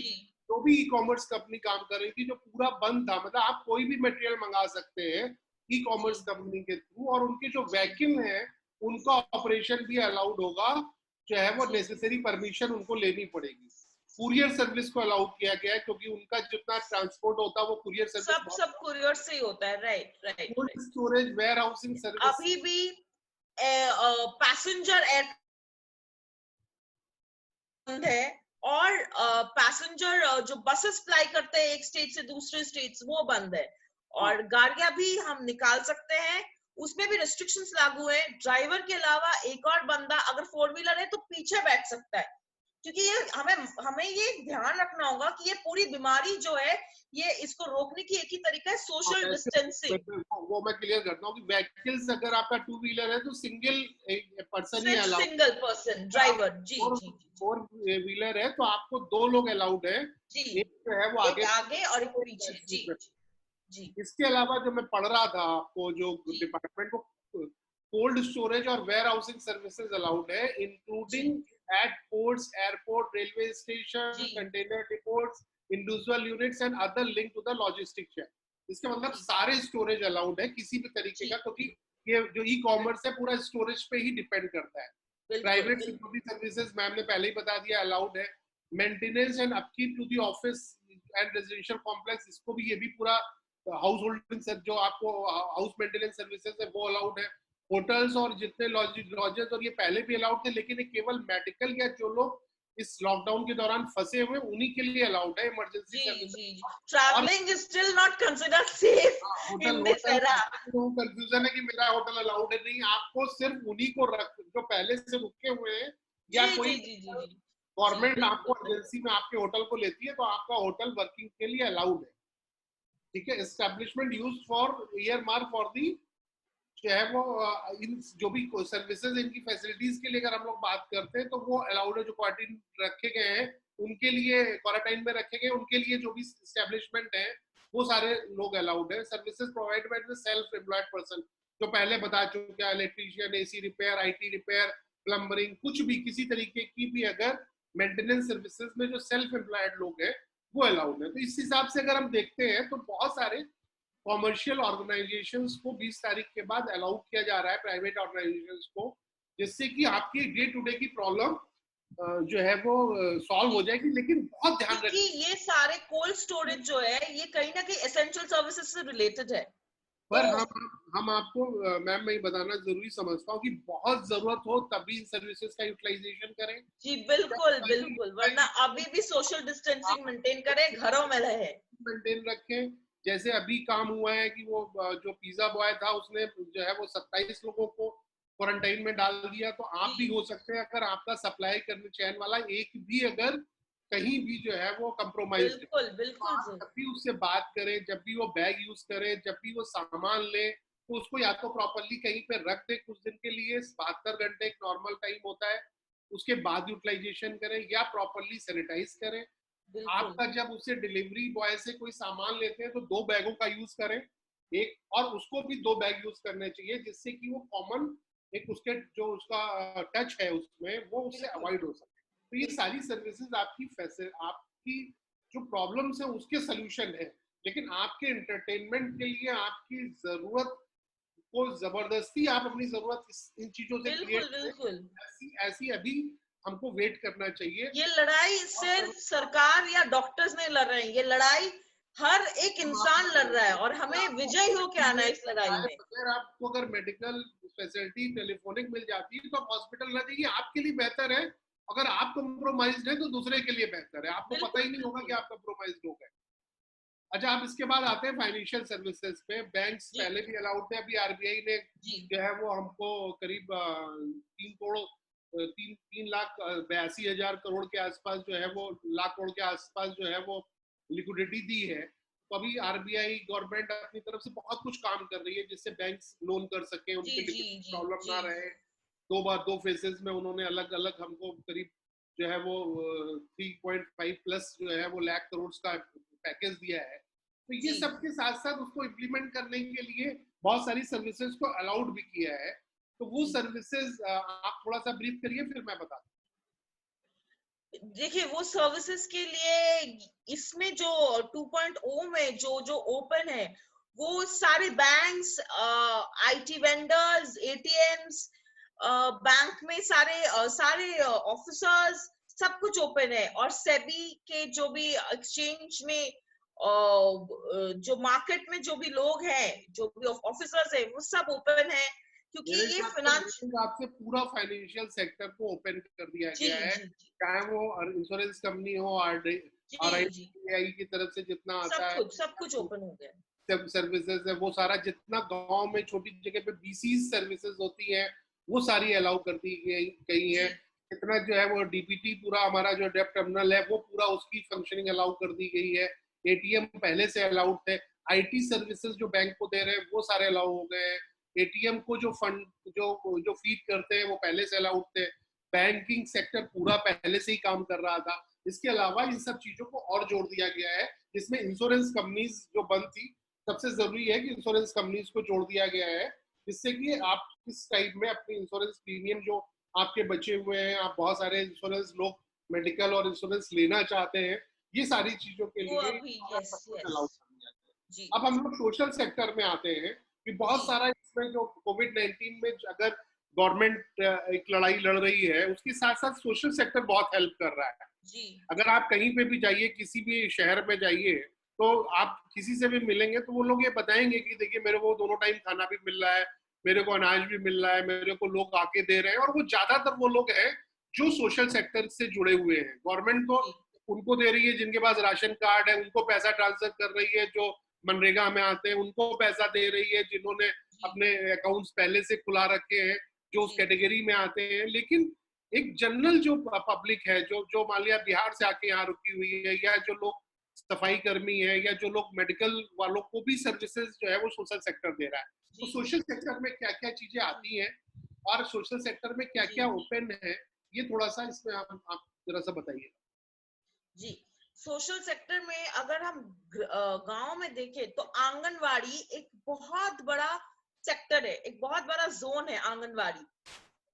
जो भी ई कॉमर्स कंपनी काम कर रही थी जो पूरा बंद था, मतलब आप कोई भी मटेरियल मंगा सकते हैं ई कॉमर्स कंपनी के थ्रू, और उनके जो वैक्यूम है उनका ऑपरेशन भी अलाउड होगा, जो है वो नेसेसरी परमिशन उनको लेनी पड़ेगी। कुरियर सर्विस को अलाउ किया गया है क्योंकि उनका जितना ट्रांसपोर्ट होता है वो कुरियर सर्विस सब कुरियर से ही होता है। Right. Cold storage warehousing service अभी भी पैसेंजर एयर बंद है, और पैसेंजर जो बसेस फ्लाई करते हैं एक स्टेट से दूसरे स्टेट्स, वो बंद है। और गाड़ियां भी हम निकाल सकते हैं, उसमें भी रेस्ट्रिक्शंस लागू है। ड्राइवर के अलावा एक और बंदा अगर 4 व्हीलर है तो पीछे बैठ सकता है, क्योंकि ये हमें ये ध्यान रखना होगा कि ये पूरी बीमारी जो है, ये इसको रोकने की एक ही तरीका है, सोशल डिस्टेंसिंग। वो मैं क्लियर करता हूँ कि व्हीकल्स अगर आपका 2 व्हीलर है तो सिंगल पर्सन ही अलाउड, सिंगल पर्सन ड्राइवर। जी। 4 व्हीलर है तो आपको 2 लोग अलाउड है, एक जो है वो एक आगे और एक पीछे। जी। इसके अलावा जो मैं पढ़ रहा था आपको, जो डिपार्टमेंट को कोल्ड स्टोरेज और वेयर हाउसिंग सर्विसेज अलाउड है, including at ports, airport, railway station, container depots, individual units and other link to the logistic chain. इसका मतलब सारे स्टोरेज अलाउड है किसी भी तरीके का, क्योंकि ये जो ई कॉमर्स है पूरा स्टोरेज पे ही डिपेंड करता है। प्राइवेट सिक्योरिटी सर्विसेज मैम ने पहले ही बता दिया अलाउड है। Maintenance and upkeep to the office and residential complex, इसको भी, ये भी पूरा हाउस होल्डिंग जो आपको हाउस मेंटेनेंस सर्विसेज है वो अलाउड है। होटल्स और जितने लॉजेस, और ये पहले भी अलाउड थे लेकिन ये केवल मेडिकल या जो लोग इस लॉकडाउन के दौरान फंसे हुए उन्हीं के लिए अलाउड है emergency service. Travelling is still not considered safe in this era. Confusion है कि मेरा होटल अलाउड है, नहीं, आपको सिर्फ उन्हीं को रख जो पहले से रुके हुए हैं, या कोई गवर्नमेंट आपको एजेंसी में आपके होटल को लेती है तो आपका होटल वर्किंग के लिए अलाउड है। ठीक है, establishment use for year mark for the, जो है वो इन जो भी सर्विसेज इनकी फैसिलिटीज के लिए अगर हम लोग बात करते हैं तो वो अलाउड है। जो क्वारंटाइन रखे गए हैं उनके लिए, क्वारंटाइन में रखे गए उनके लिए जो भी एस्टेब्लिशमेंट है वो सारे लोग अलाउड है। Services provide by the self employed person, जो पहले बता चुके हैं, electrician, AC repair, IT repair, plumbing, कुछ भी किसी तरीके की भी अगर मेंटेनेंस सर्विसेज में जो सेल्फ एम्प्लॉयड लोग हैं वो अलाउड है। तो इस हिसाब से अगर हम देखते हैं तो बहुत सारे कॉमर्शियल ऑर्गेनाइजेशंस को 20 तारीख के बाद अलाउ किया जा रहा है, प्राइवेट ऑर्गेनाइजेशंस को, जिससे कि आपकी डे टू डे की प्रॉब्लम जो है वो सॉल्व हो जाएगी। लेकिन बहुत ध्यान रखिए, ये सारे कोल्ड स्टोरेज जो है ये कहीं ना कहीं एसेंशियल सर्विसेज से रिलेटेड है। पर हम आपको मैम मैं बताना जरूरी समझता हूँ कि बहुत जरूरत हो तभी सर्विसेज का यूटिलाइजेशन करें। जी बिल्कुल, वरना अभी भी सोशल डिस्टेंसिंग मेंटेन करें, घरों में रहे, मेंटेन रखें। जैसे अभी काम हुआ है कि वो जो पिज्जा बॉय था उसने जो है वो 27 लोगों को क्वारंटाइन में डाल दिया, तो आप भी हो सकते हैं अगर आपका सप्लाई करने चैन वाला एक भी अगर कहीं भी जो है वो कंप्रोमाइज, बिल्कुल जब भी उससे बात करें, जब भी वो बैग यूज करे, जब भी वो सामान ले, तो उसको या तो प्रॉपरली कहीं पे रख दे कुछ दिन के लिए, 72 घंटे एक नॉर्मल टाइम होता है, उसके बाद यूटिलाइजेशन करें, या प्रॉपरली सैनिटाइज करें। आपका जब उससे डिलीवरी बॉय से कोई सामान लेते हैं तो 2 बैगों का यूज करें, एक, और उसको भी 2 बैग यूज करने चाहिए, जिससे कि वो कॉमन एक उसके जो उसका टच है उसमें वो उससे अवॉइड हो सके। तो ये सारी सर्विसेज आपकी जो प्रॉब्लम्स है उसके सोल्यूशन है, लेकिन आपके एंटरटेनमेंट के लिए आपकी जरूरत को जबरदस्ती आप अपनी जरूरत इन चीजों से क्रिएट ऐसी अभी हमको वेट करना चाहिए। ये लड़ाई सिर्फ सरकार या डॉक्टर्स नहीं लड़ रहे हैं, ये लड़ाई हर एक इंसान लड़ रहा है, और हमें विजय हो के आना है इस लड़ाई में। अगर आपको अगर मेडिकल फैसिलिटी टेलीफोनिक मिल जाती है तो आप हॉस्पिटल न जाइए, आपके लिए बेहतर है। अगर आप कॉम्प्रोमाइज है तो दूसरे के लिए बेहतर है, आपको पता ही नहीं होगा कि आप कॉम्प्रोमाइज हो गए। अच्छा, आप इसके बाद आते हैं फाइनेंशियल सर्विसेज पे। बैंक्स पहले भी अलाउड थे, अभी आरबीआई ने जो है वो हमको करीब 3,82,82,000 करोड़ के आसपास जो है वो लाख करोड़ के आसपास जो है वो लिक्विडिटी दी है। तो अभी आरबीआई गवर्नमेंट अपनी तरफ से बहुत कुछ काम कर रही है जिससे बैंक्स लोन कर सके, उनके लिक्विडिटी प्रॉब्लम ना रहे। 2 फेजेस में उन्होंने अलग अलग हमको करीब जो है वो 3.5 प्लस जो है वो लाख करोड़ का पैकेज दिया है। तो ये सबके साथ साथ उसको इम्प्लीमेंट करने के लिए बहुत सारी सर्विसेज को अलाउड भी किया है। तो वो सर्विसेज आप थोड़ा सा ब्रीफ करिए, फिर मैं बताता हूँ। देखिए वो सर्विसेज के लिए इसमें जो 2.0 में जो जो ओपन है, वो सारे banks, IT vendors, ATMs, bank में सारे ऑफिसर्स, सब कुछ ओपन है। और सेबी के जो भी एक्सचेंज में जो मार्केट में जो भी लोग हैं, जो भी ऑफिसर्स है, वो सब ओपन है, क्योंकि मेरे ये मेरे फाइनेंशियल। हिसाब से पूरा फाइनेंशियल सेक्टर को ओपन कर दिया जी गया है, जी जी चाहे वो इंश्योरेंस कंपनी हो, जी जी, आरआईआई की तरफ से जितना आता है, सब कुछ ओपन हो गया। सब सर्विसेज है वो सारा, जितना गांव में छोटी जगह पे बीसी सर्विसेज होती है वो सारी अलाउ कर दी गई है। जी इतना जो है वो डीपीटी पूरा हमारा जो डेप टर्मिनल है वो पूरा उसकी फंक्शनिंग अलाउ कर दी गई है। एटीएम पहले से अलाउड थे। आईटी सर्विसेज जो बैंक को दे रहे हैं वो सारे अलाउ हो गए हैं। एटीएम को जो फंड जो जो फीड करते हैं वो पहले से अलाउड थे। बैंकिंग सेक्टर पूरा पहले से ही काम कर रहा था। इसके अलावा इन सब चीजों को और जोड़ दिया गया है, जिसमें इंश्योरेंस कंपनीज जो बंद थी, सबसे जरूरी है कि इंश्योरेंस कंपनीज को जोड़ दिया गया है, जिससे कि आप किस टाइप में अपनी इंश्योरेंस प्रीमियम जो आपके बचे हुए हैं, आप बहुत सारे इंश्योरेंस लोग मेडिकल और इंश्योरेंस लेना चाहते हैं, ये सारी चीजों के वो लिए अभी, सब यस कुछ यस। अलाउ कर दिया गया जी है। अब हम लोग सोशल सेक्टर में आते हैं कि बहुत जी सारा इसमें जो कोविड-19 में अगर गवर्नमेंट एक लड़ाई लड़ रही है, उसके साथ साथ सोशल सेक्टर बहुत हेल्प कर रहा है। जी अगर आप कहीं पे भी जाइए, किसी भी शहर में जाइए, तो आप किसी से भी मिलेंगे तो वो लोग ये बताएंगे कि देखिए मेरे को दोनों टाइम खाना भी मिल रहा है, मेरे को अनाज भी मिल रहा है, मेरे को लोग आके दे रहे हैं। और वो ज्यादातर वो लोग हैं जो सोशल सेक्टर से जुड़े हुए हैं। गवर्नमेंट तो जी उनको दे रही है जिनके पास राशन कार्ड है, उनको पैसा ट्रांसफर कर रही है, जो मनरेगा में आते हैं उनको पैसा दे रही है, जिन्होंने जी अपने अकाउंट्स पहले से खुला रखे हैं, जो उस जी कैटेगरी में आते हैं। लेकिन एक जनरल जो पब्लिक है, जो जो मान लिया बिहार से आके यहाँ रुकी हुई है, या जो लोग सफाई कर्मी है, या जो लोग मेडिकल वालों को भी सर्विसेज जो है वो सोशल सेक्टर दे रहा है। तो जी सोशल सेक्टर में क्या क्या चीजें आती हैं और सोशल सेक्टर में क्या क्या जी ओपन है, ये थोड़ा सा इसमें आप जरा सा बताइए। जी। सोशल सेक्टर में अगर हम गांव में देखें तो आंगनवाड़ी एक बहुत बड़ा सेक्टर है, एक बहुत बड़ा जोन है आंगनवाड़ी।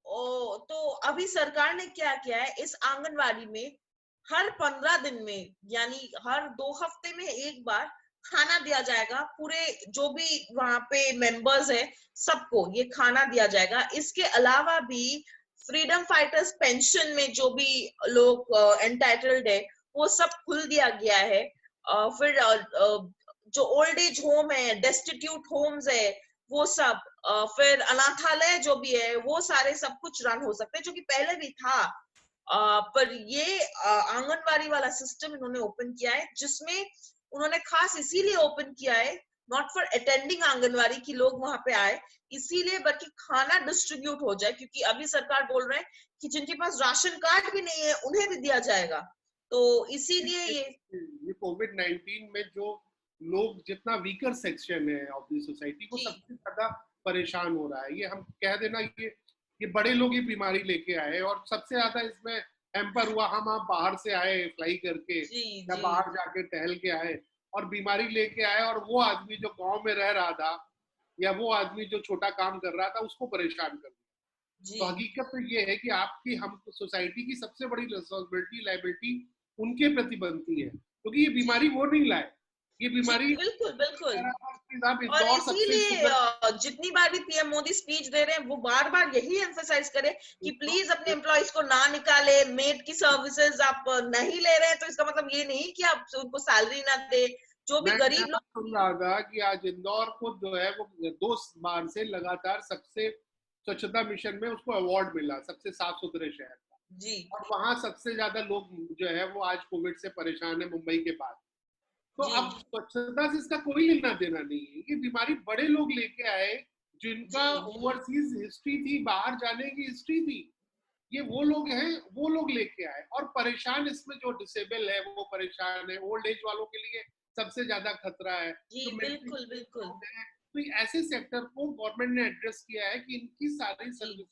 ओ, तो अभी सरकार ने क्या किया है, इस आंगनवाड़ी में हर 15 दिन में, यानी हर 2 हफ्ते में एक बार खाना दिया जाएगा। पूरे जो भी वहां पे मेंबर्स है, सबको ये खाना दिया जाएगा। इसके अलावा भी फ्रीडम फाइटर्स पेंशन में जो भी लोग एंटाइटल्ड है, वो सब खुल दिया गया है। फिर जो ओल्ड एज होम है, डेस्टिट्यूट होम्स है, वो सब, फिर अनाथालय जो भी है, वो सारे सब कुछ रन हो सकते हैं, जो कि पहले भी था। पर ये आंगनबाड़ी वाला सिस्टम इन्होंने ओपन किया है, जिसमें उन्होंने खास इसीलिए ओपन किया है, नॉट फॉर अटेंडिंग आंगनबाड़ी की लोग वहां पे आए इसीलिए, बल्कि खाना डिस्ट्रीब्यूट हो जाए, क्योंकि अभी सरकार बोल रहे हैं कि जिनके पास राशन कार्ड भी नहीं है उन्हें भी दिया जाएगा। तो इसीलिए ये कोविड-19 में जो लोग, जितना वीकर सेक्शन है ऑफ द सोसाइटी, वो जी सबसे ज्यादा परेशान हो रहा है। ये हम कह देना, ये बड़े लोग ही बीमारी लेके आए, और सबसे ज्यादा इसमें हैम्पर हुआ हम आप बाहर से आए फ्लाई करके, जी या जी बाहर जाके टहल के आए और बीमारी लेके आए, और वो आदमी जो गांव में रह रहा था, या वो आदमी जो छोटा काम कर रहा था, उसको परेशान कर दिया। जी तो हकीकत तो ये है कि आपकी, हम सोसाइटी की सबसे बड़ी रिस्पॉन्सिबिलिटी, लाइबिलिटी उनके प्रति बनती है, क्योंकि ये जी बीमारी वो नहीं लाए। ये जी बीमारी बिल्कुल बिल्कुल। आप और इंदौर सबसे इसीलिए शुगर, जितनी बार भी पीएम मोदी स्पीच दे रहे हैं, वो बार बार यही एम्फेसाइज करे कि प्लीज अपने एम्प्लॉयज को ना निकाले, मेड की सर्विसेज आप नहीं ले रहे हैं, तो इसका मतलब ये नहीं कि आप उनको सैलरी ना दे। जो भी मैं गरीब यहाँ लोग। सुन रहा था कि आज इंदौर को जो है वो 2 बार से लगातार सबसे स्वच्छता मिशन में उसको अवार्ड मिला, सबसे साफ सुथरे शहर का। जी और वहां सबसे ज्यादा लोग जो है वो आज कोविड से परेशान है, मुंबई के बाद। तो जी अब स्वच्छता से इसका कोई लेना देना नहीं है। ये बीमारी बड़े लोग लेके आए, जी जिनका जी ओवरसीज हिस्ट्री थी, बाहर जाने की हिस्ट्री थी। ये वो लोग हैं, वो लोग लेके आए। और परेशान इसमें जो डिसेबल है वो परेशान है। ओल्ड एज वालों के लिए सबसे ज्यादा खतरा है, जी जो मेंटली बिल्कुल बिल्कुल। है। तो ऐसे सेक्टर को गवर्नमेंट ने एड्रेस किया है कि इनकी सारी जी सर्विसेज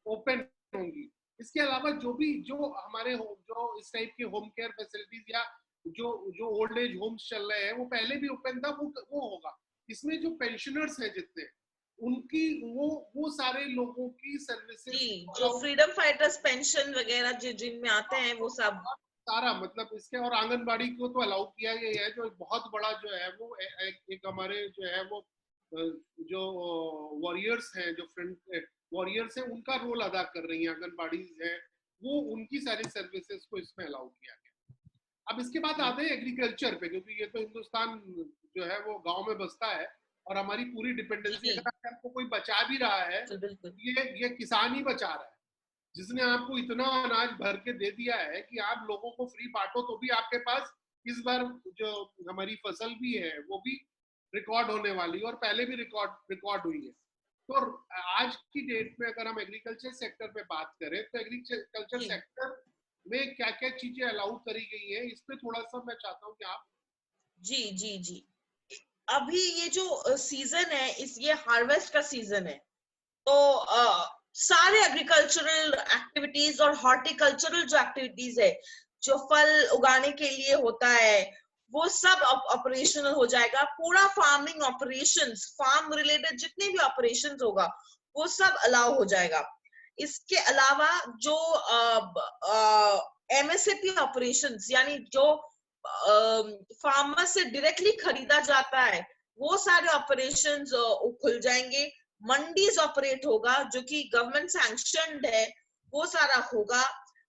ओपन होंगी। इसके अलावा जो भी जो हमारे जो इस टाइप के होम केयर फैसिलिटीज, या जो जो ओल्ड एज होम्स चल रहे हैं, वो पहले भी ओपन था, वो होगा। इसमें जो पेंशनर्स हैं जितने, क्योंकि वो सारे लोगों की सर्विसेज जो फ्रीडम फाइटर्स पेंशन वगैरह जिनमें आते हैं वो सब सारा, मतलब इसके, और आंगनबाड़ी को तो अलाउ किया गया है, जो बहुत बड़ा जो है वो एक हमारे जो है वो जो वॉरियर्स हैं, जो फ्रंट वॉरियर्स हैं, उनका रोल अदा कर रही हैं आंगनबाड़ी है, वो उनकी सारी सर्विसेज को इसमें अलाउ किया गया। अब इसके बाद आते हैं एग्रीकल्चर पे, क्योंकि ये तो हिंदुस्तान जो है वो गांव में बसता है और हमारी पूरी डिपेंडेंसी, अगर आपको कोई बचा भी रहा है, ये किसान ही बचा रहा है, जिसने आपको इतना अनाज भर के दे दिया है कि आप लोगों को फ्री बांटो, तो भी आपके पास इस बार जो हमारी फसल भी है वो भी रिकॉर्ड होने वाली है, और पहले भी रिकॉर्ड हुई है। तो आज की डेट में अगर हम एग्रीकल्चर सेक्टर पे बात करें, तो एग्रीकल्चर सेक्टर में क्या क्या चीजें अलाउ करी गई है, इस पे थोड़ा सा मैं चाहता हूँ कि आप। जी अभी ये जो सीजन है, ये हार्वेस्ट का सीजन है, तो सारे एग्रीकल्चरल एक्टिविटीज और हॉर्टिकल्चरल जो एक्टिविटीज है, जो फल उगाने के लिए होता है, वो सब ऑपरेशनल हो जाएगा। पूरा फार्मिंग ऑपरेशंस, फार्म रिलेटेड जितने भी ऑपरेशंस होगा वो सब अलाउ हो जाएगा। इसके अलावा जो एमएसएपी ऑपरेशंस, यानी जो फार्मर से डायरेक्टली खरीदा जाता है, वो सारे ऑपरेशंस खुल जाएंगे। मंडीज ऑपरेट होगा जो कि गवर्नमेंट सैंक्शनड है, वो सारा होगा,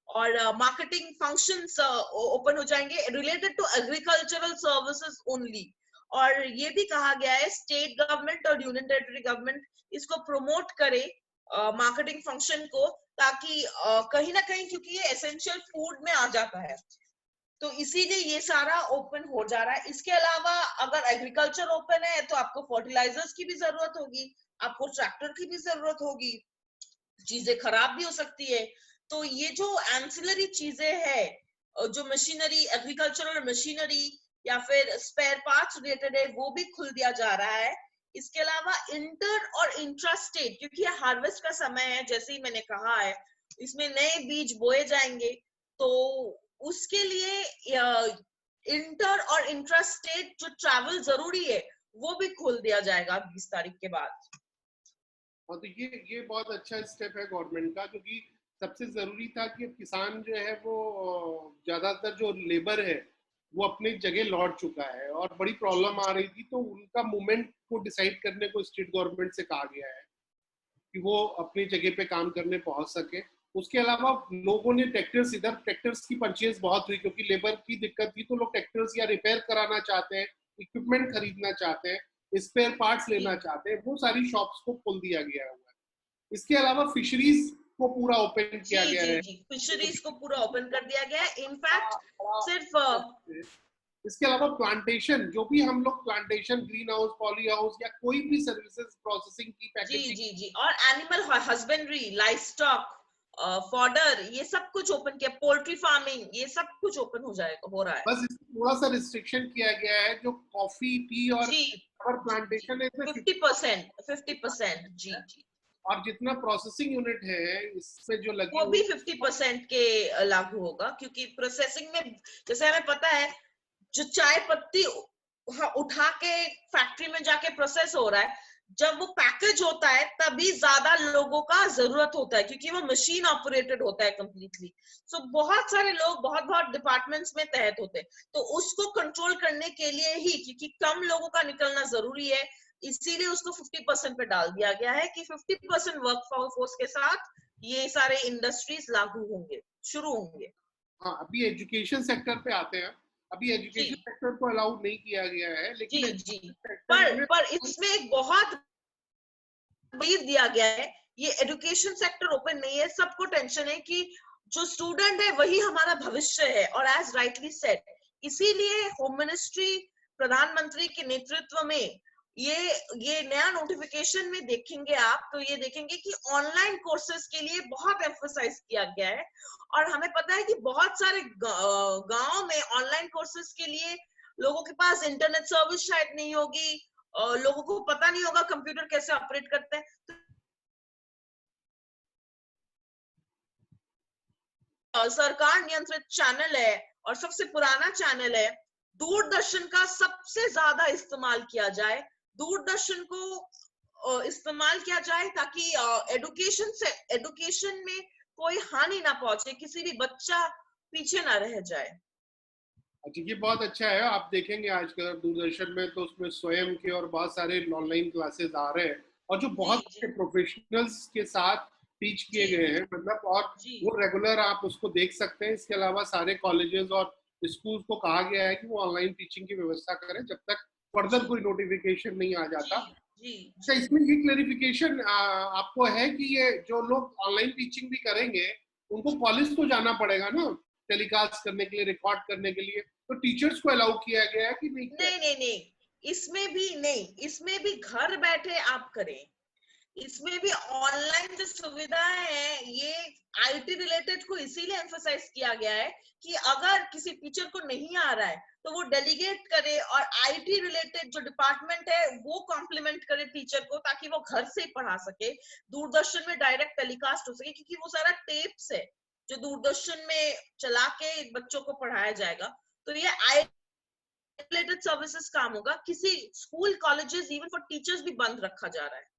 और मार्केटिंग फंक्शंस ओपन हो जाएंगे related to agricultural services only. और ये भी कहा गया है स्टेट गवर्नमेंट और यूनियन टेरिटरी गवर्नमेंट इसको प्रमोट करे मार्केटिंग फंक्शन को, ताकि कहीं ना कहीं, क्योंकि ये एसेंशियल फूड में आ जाता है, तो इसीलिए ये सारा ओपन हो जा रहा है। इसके अलावा अगर एग्रीकल्चर ओपन है तो आपको फर्टिलाइजर्स की भी जरूरत होगी, आपको ट्रैक्टर की भी जरूरत होगी, चीजें खराब भी हो सकती है। तो ये जो एंसिलरी चीजें है, जो मशीनरी, एग्रीकल्चरल मशीनरी या फिर स्पेयर पार्ट्स रिलेटेड है, वो भी खुल दिया जा रहा है। इसके अलावा इंटर और इंट्रा स्टेट, क्योंकि ये हार्वेस्ट का समय है, जैसे ही मैंने कहा है, इसमें नए बीज बोए जाएंगे, तो उसके लिए इंटर और इंट्रा स्टेट जो ट्रैवल जरूरी है वो भी खोल दिया जाएगा 20 तारीख के बाद। हाँ, तो ये बहुत अच्छा स्टेप है गवर्नमेंट का, क्योंकि सबसे जरूरी था कि किसान जो है वो ज्यादातर जो लेबर है वो अपनी जगह लौट चुका है और बड़ी प्रॉब्लम आ रही थी, तो उनका मूवमेंट को डिसाइड करने को स्टेट गवर्नमेंट से कहा गया है कि वो अपनी जगह पे काम करने पहुंच सके। उसके अलावा लोगों ने ट्रैक्टर्स की परचेज बहुत हुई, क्योंकि लेबर की दिक्कत थी, तो लोग ट्रैक्टर्स या रिपेयर कराना चाहते हैं, इक्विपमेंट खरीदना चाहते हैं, स्पेयर पार्ट्स लेना चाहते हैं, वो सारी शॉप्स को खोल दिया गया हुआ है। इसके अलावा फिशरीज को पूरा ओपन किया गया है। फिशरीज को पूरा ओपन कर दिया गया है। इनफैक्ट सिर्फ इसके अलावा प्लांटेशन, जो भी हम लोग plantation, green house, poly house या कोई भी सर्विसेज प्रोसेसिंग की पैकेजिंग, जी और animal husbandry, life stock, fodder, ये सब कुछ ओपन किया, पोल्ट्री फार्मिंग, ये सब कुछ ओपन हो जाएगा, हो रहा है। बस थोड़ा सा रिस्ट्रिक्शन किया गया है, जो कॉफी, टी और प्लांटेशन है 50%। जी और जितना प्रोसेसिंग यूनिट है इसमें जो लगी वो भी 50% के लागू होगा, क्योंकि प्रोसेसिंग में जैसे हमें पता है जो चाय पत्ती उठा के फैक्ट्री में जाके प्रोसेस हो रहा है, जब वो पैकेज होता है तभी ज्यादा लोगों का जरूरत होता है, क्योंकि वो मशीन ऑपरेटेड होता है कंप्लीटली। सो बहुत सारे लोग बहुत डिपार्टमेंट्स में तहत होते हैं, तो उसको कंट्रोल करने के लिए ही, क्योंकि कम लोगों का निकलना जरूरी है, इसीलिए उसको 50% पे डाल दिया गया है कि 50% वर्क फोर्स के साथ ये सारे इंडस्ट्रीज लागू होंगे, शुरू होंगे। हाँ, अभी एजुकेशन सेक्टर पे आते हैं। अभी एजुकेशन सेक्टर को अलाउ नहीं किया गया है, लेकिन पर इसमें एक बहुत दिया गया है, ये एजुकेशन सेक्टर ओपन नहीं है। सबको टेंशन है कि जो स्टूडेंट है वही हमारा भविष्य है, और एज राइटली सेड, इसीलिए होम मिनिस्ट्री, प्रधानमंत्री के नेतृत्व में ये नया नोटिफिकेशन में देखेंगे आप, तो ये देखेंगे कि ऑनलाइन कोर्सेज के लिए बहुत एम्फसाइज किया गया है। और हमें पता है कि बहुत सारे गांव में ऑनलाइन कोर्सेज के लिए लोगों के पास इंटरनेट सर्विस शायद नहीं होगी, लोगों को पता नहीं होगा कंप्यूटर कैसे ऑपरेट करते हैं। सरकार नियंत्रित चैनल है और सबसे पुराना चैनल है, दूरदर्शन का सबसे ज्यादा इस्तेमाल किया जाए। दूरदर्शन को इस्तेमाल किया जाए ताकि एजुकेशन में कोई हानि ना पहुंचे, किसी भी बच्चा पीछे ना रह जाए। अच्छा, ये बहुत अच्छा है। आप देखेंगे आजकल दूरदर्शन में तो उसमें स्वयं के और बहुत सारे ऑनलाइन क्लासेस आ रहे हैं, और जो जी बहुत जी अच्छे प्रोफेशनल्स के साथ टीच किए जी गए हैं, मतलब, और जी वो रेगुलर आप उसको देख सकते हैं। इसके अलावा सारे कॉलेजेस और स्कूल को कहा गया है कि वो ऑनलाइन टीचिंग की व्यवस्था करें जब तक फर्दर जी कोई नोटिफिकेशन नहीं आ जी जाता। जी अच्छा, जी इसमें ये क्लेरिफिकेशन आपको है कि ये जो लोग ऑनलाइन टीचिंग भी करेंगे उनको कॉलेज तो जाना पड़ेगा ना, टेलीकास्ट करने के लिए, रिकॉर्ड करने के लिए? तो टीचर्स को अलाउ किया गया है कि नहीं किया नहीं नहीं नहीं, इसमें भी नहीं, इसमें भी घर बैठे आप करें। इसमें भी ऑनलाइन जो सुविधाएं है, ये आईटी रिलेटेड को इसीलिए एम्फोसाइज किया गया है कि अगर किसी टीचर को नहीं आ रहा है तो वो डेलीगेट करे, और आईटी रिलेटेड जो डिपार्टमेंट है वो कॉम्प्लीमेंट करे टीचर को, ताकि वो घर से ही पढ़ा सके, दूरदर्शन में डायरेक्ट टेलीकास्ट हो सके, क्योंकि वो सारा टेप्स है जो दूरदर्शन में चला के बच्चों को पढ़ाया जाएगा। तो ये आई रिलेटेड सर्विसेज काम होगा, किसी school colleges even for teachers भी बंद रखा जा रहा है।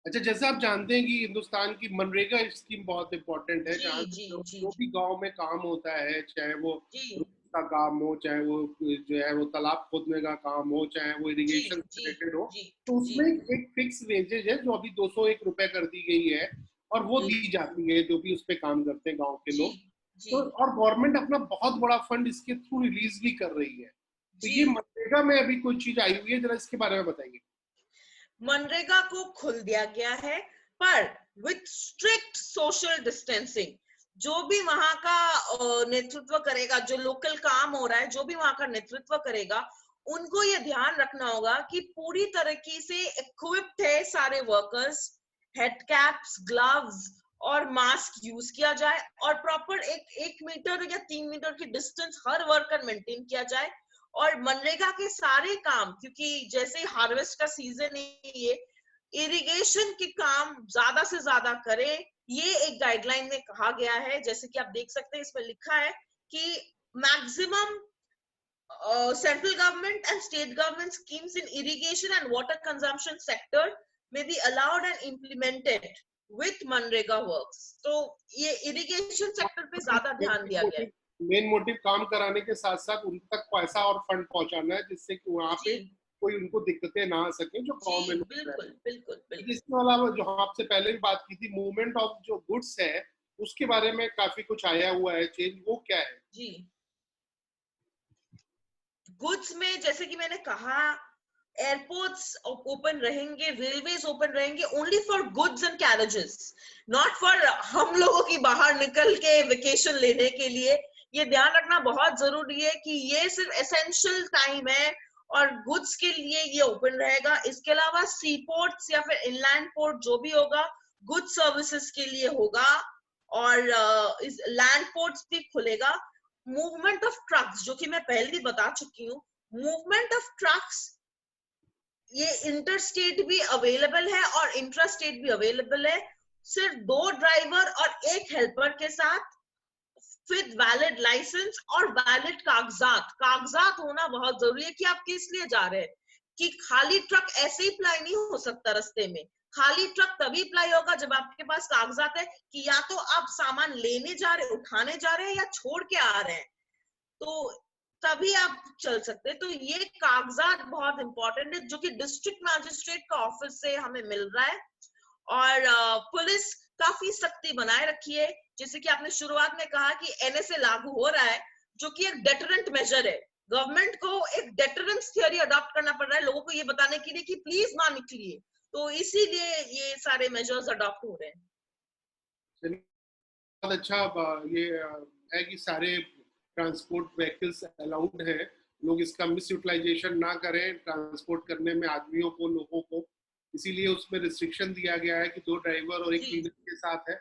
अच्छा, जैसे आप जानते हैं कि हिंदुस्तान की मनरेगा स्कीम बहुत इंपॉर्टेंट है, जी जहाँ जी जो, जी जो भी गांव में काम होता है, चाहे वो जी रोड का काम हो, चाहे वो जो है वो तालाब खोदने का काम हो, चाहे वो जी इरिगेशन जी से रिलेटेड हो, जी तो जी उसमें एक फिक्स वेजेज है जो अभी 201 रुपए कर दी गई है, और वो जी दी जाती है जो भी उस पे काम करते हैं गाँव के जी लोग। जी तो और गवर्नमेंट अपना बहुत बड़ा फंड इसके थ्रू रिलीज भी कर रही है। तो जी ये मनरेगा में अभी कोई चीज आई हुई है, जरा इसके बारे में बताइए। मनरेगा को खुल दिया गया है, पर विथ स्ट्रिक्ट सोशल डिस्टेंसिंग। जो भी वहां का नेतृत्व करेगा, जो लोकल काम हो रहा है, जो भी वहां का नेतृत्व करेगा, उनको ये ध्यान रखना होगा कि पूरी तरीके से इक्विप्ड है सारे वर्कर्स, हेड कैप्स, ग्लव्स और मास्क यूज किया जाए, और प्रॉपर एक मीटर या 3 मीटर की डिस्टेंस हर वर्कर मेंटेन किया जाए। और मनरेगा के सारे काम, क्योंकि जैसे हार्वेस्ट का सीजन है, ये इरिगेशन के काम ज्यादा से ज्यादा करे, ये एक गाइडलाइन में कहा गया है। जैसे कि आप देख सकते हैं, इसमें लिखा है कि maximum central government and state government schemes in irrigation and water consumption sector में be allowed and implemented with मनरेगा वर्क्स। तो ये इरिगेशन सेक्टर पे ज्यादा ध्यान दिया गया है। मेन मोटिव काम कराने के साथ साथ उन तक पैसा और फंड पहुंचाना है, जिससे कि वहां जी पे कोई उनको दिक्कतें ना आ सके जो जी गांव में लोग रह रहे बिल्कुल बिल्कुल हैं। बिल्कुल। इसके अलावा जो आपसे पहले भी बात की थी, मूवमेंट ऑफ जो गुड्स है, उसके बारे में काफी कुछ आया हुआ है चेंज, वो क्या है? जी, गुड्स में जैसे कि मैंने कहा, एयरपोर्ट्स ओपन रहेंगे, रेलवेज ओपन रहेंगे, only for goods and carriages, not for हम लोगों की बाहर निकल के वेकेशन लेने के लिए। ये ध्यान रखना बहुत जरूरी है कि ये सिर्फ एसेंशियल टाइम है और गुड्स के लिए ये ओपन रहेगा। इसके अलावा सी पोर्ट्स या फिर इनलैंड पोर्ट जो भी होगा, गुड सर्विसेज के लिए होगा, और इस लैंड पोर्ट्स भी खुलेगा। मूवमेंट ऑफ ट्रक्स, जो कि मैं पहले भी बता चुकी हूँ, मूवमेंट ऑफ ट्रक्स ये इंटर स्टेट भी अवेलेबल है और इंट्रा स्टेट भी अवेलेबल है, सिर्फ 2 ड्राइवर और एक हेल्पर के साथ, विद वैलिड लाइसेंस और वैलिड कागजात। कागजात होना बहुत जरूरी है कि आप किस लिए जा रहे हैं, कि खाली ट्रक ऐसे ही अप्लाई नहीं हो सकता रास्ते में। खाली ट्रक तभी अप्लाई होगा जब आपके पास कागजात है कि या तो आप सामान लेने जा रहे, उठाने जा रहे हैं, या छोड़ के आ रहे हैं, तो तभी आप चल सकते हैं। तो ये कागजात बहुत इंपॉर्टेंट है, जो कि डिस्ट्रिक्ट मैजिस्ट्रेट का ऑफिस से हमें मिल रहा है। और पुलिस काफी सख्ती बनाए रखी है, जैसे कि आपने शुरुआत में कहा कि एनएसए लागू हो रहा है, जो कि एक डेटरेंट मेजर है। गवर्नमेंट को एक डेटरेंस थियोरी अडॉप्ट करना पड़ रहा है, लोगों को ये बताने के लिए कि प्लीज ना निकलिए, तो इसीलिए ये सारे मेजर्स अडॉप्ट हो रहे हैं। बहुत अच्छा। ये है कि सारे ट्रांसपोर्ट व्हीकल्स अलाउड है, लोग इसका मिस यूटिलाइजेशन ना करें ट्रांसपोर्ट करने में आदमियों को, लोगों को। इसीलिए उसमें रिस्ट्रिक्शन दिया गया है कि 2 ड्राइवर और एक जी क्लीनर के साथ है।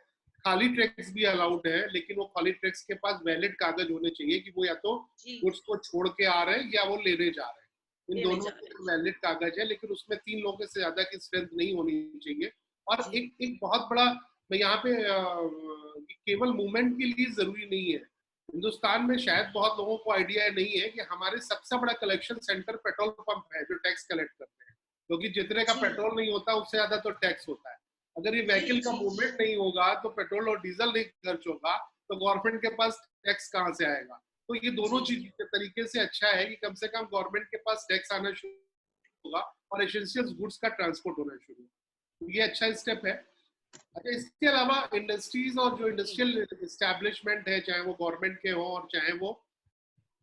खाली ट्रक्स भी अलाउड है, लेकिन वो खाली ट्रक्स के पास वैलिड कागज होने चाहिए कि वो या तो जी गुड्स को छोड़ के आ रहे हैं या वो लेने जा रहे हैं। इन लेने दोनों जा के रहे हैं। वैलिड कागज है, लेकिन उसमें 3 लोगों से ज्यादा की स्ट्रेंथ नहीं होनी चाहिए। और जी एक एक बहुत बड़ा, मैं यहाँ पे केवल मूवमेंट के लिए जरूरी नहीं है। हिंदुस्तान में शायद बहुत लोगों को आइडिया नहीं है कि हमारे सबसे बड़ा कलेक्शन सेंटर पेट्रोल पंप है जो टैक्स कलेक्ट करते हैं। क्योंकि जितने का जी पेट्रोल नहीं होता उससे ज्यादा तो टैक्स होता है। अगर ये जी व्हीकल का जी जी मूवमेंट नहीं होगा तो पेट्रोल और डीजल नहीं खर्च होगा, तो गवर्नमेंट के पास टैक्स कहाँ से आएगा? तो ये दोनों जी चीज जी के तरीके से अच्छा है कि कम से कम गवर्नमेंट के पास टैक्स आना शुरू होगा और एसेंशियल गुड्स का ट्रांसपोर्ट होना शुरू होगा। तो ये अच्छा स्टेप है। अच्छा, इसके अलावा इंडस्ट्रीज और जो जी इंडस्ट्रियल इस्टेब्लिशमेंट है, चाहे वो गवर्नमेंट के हो और चाहे वो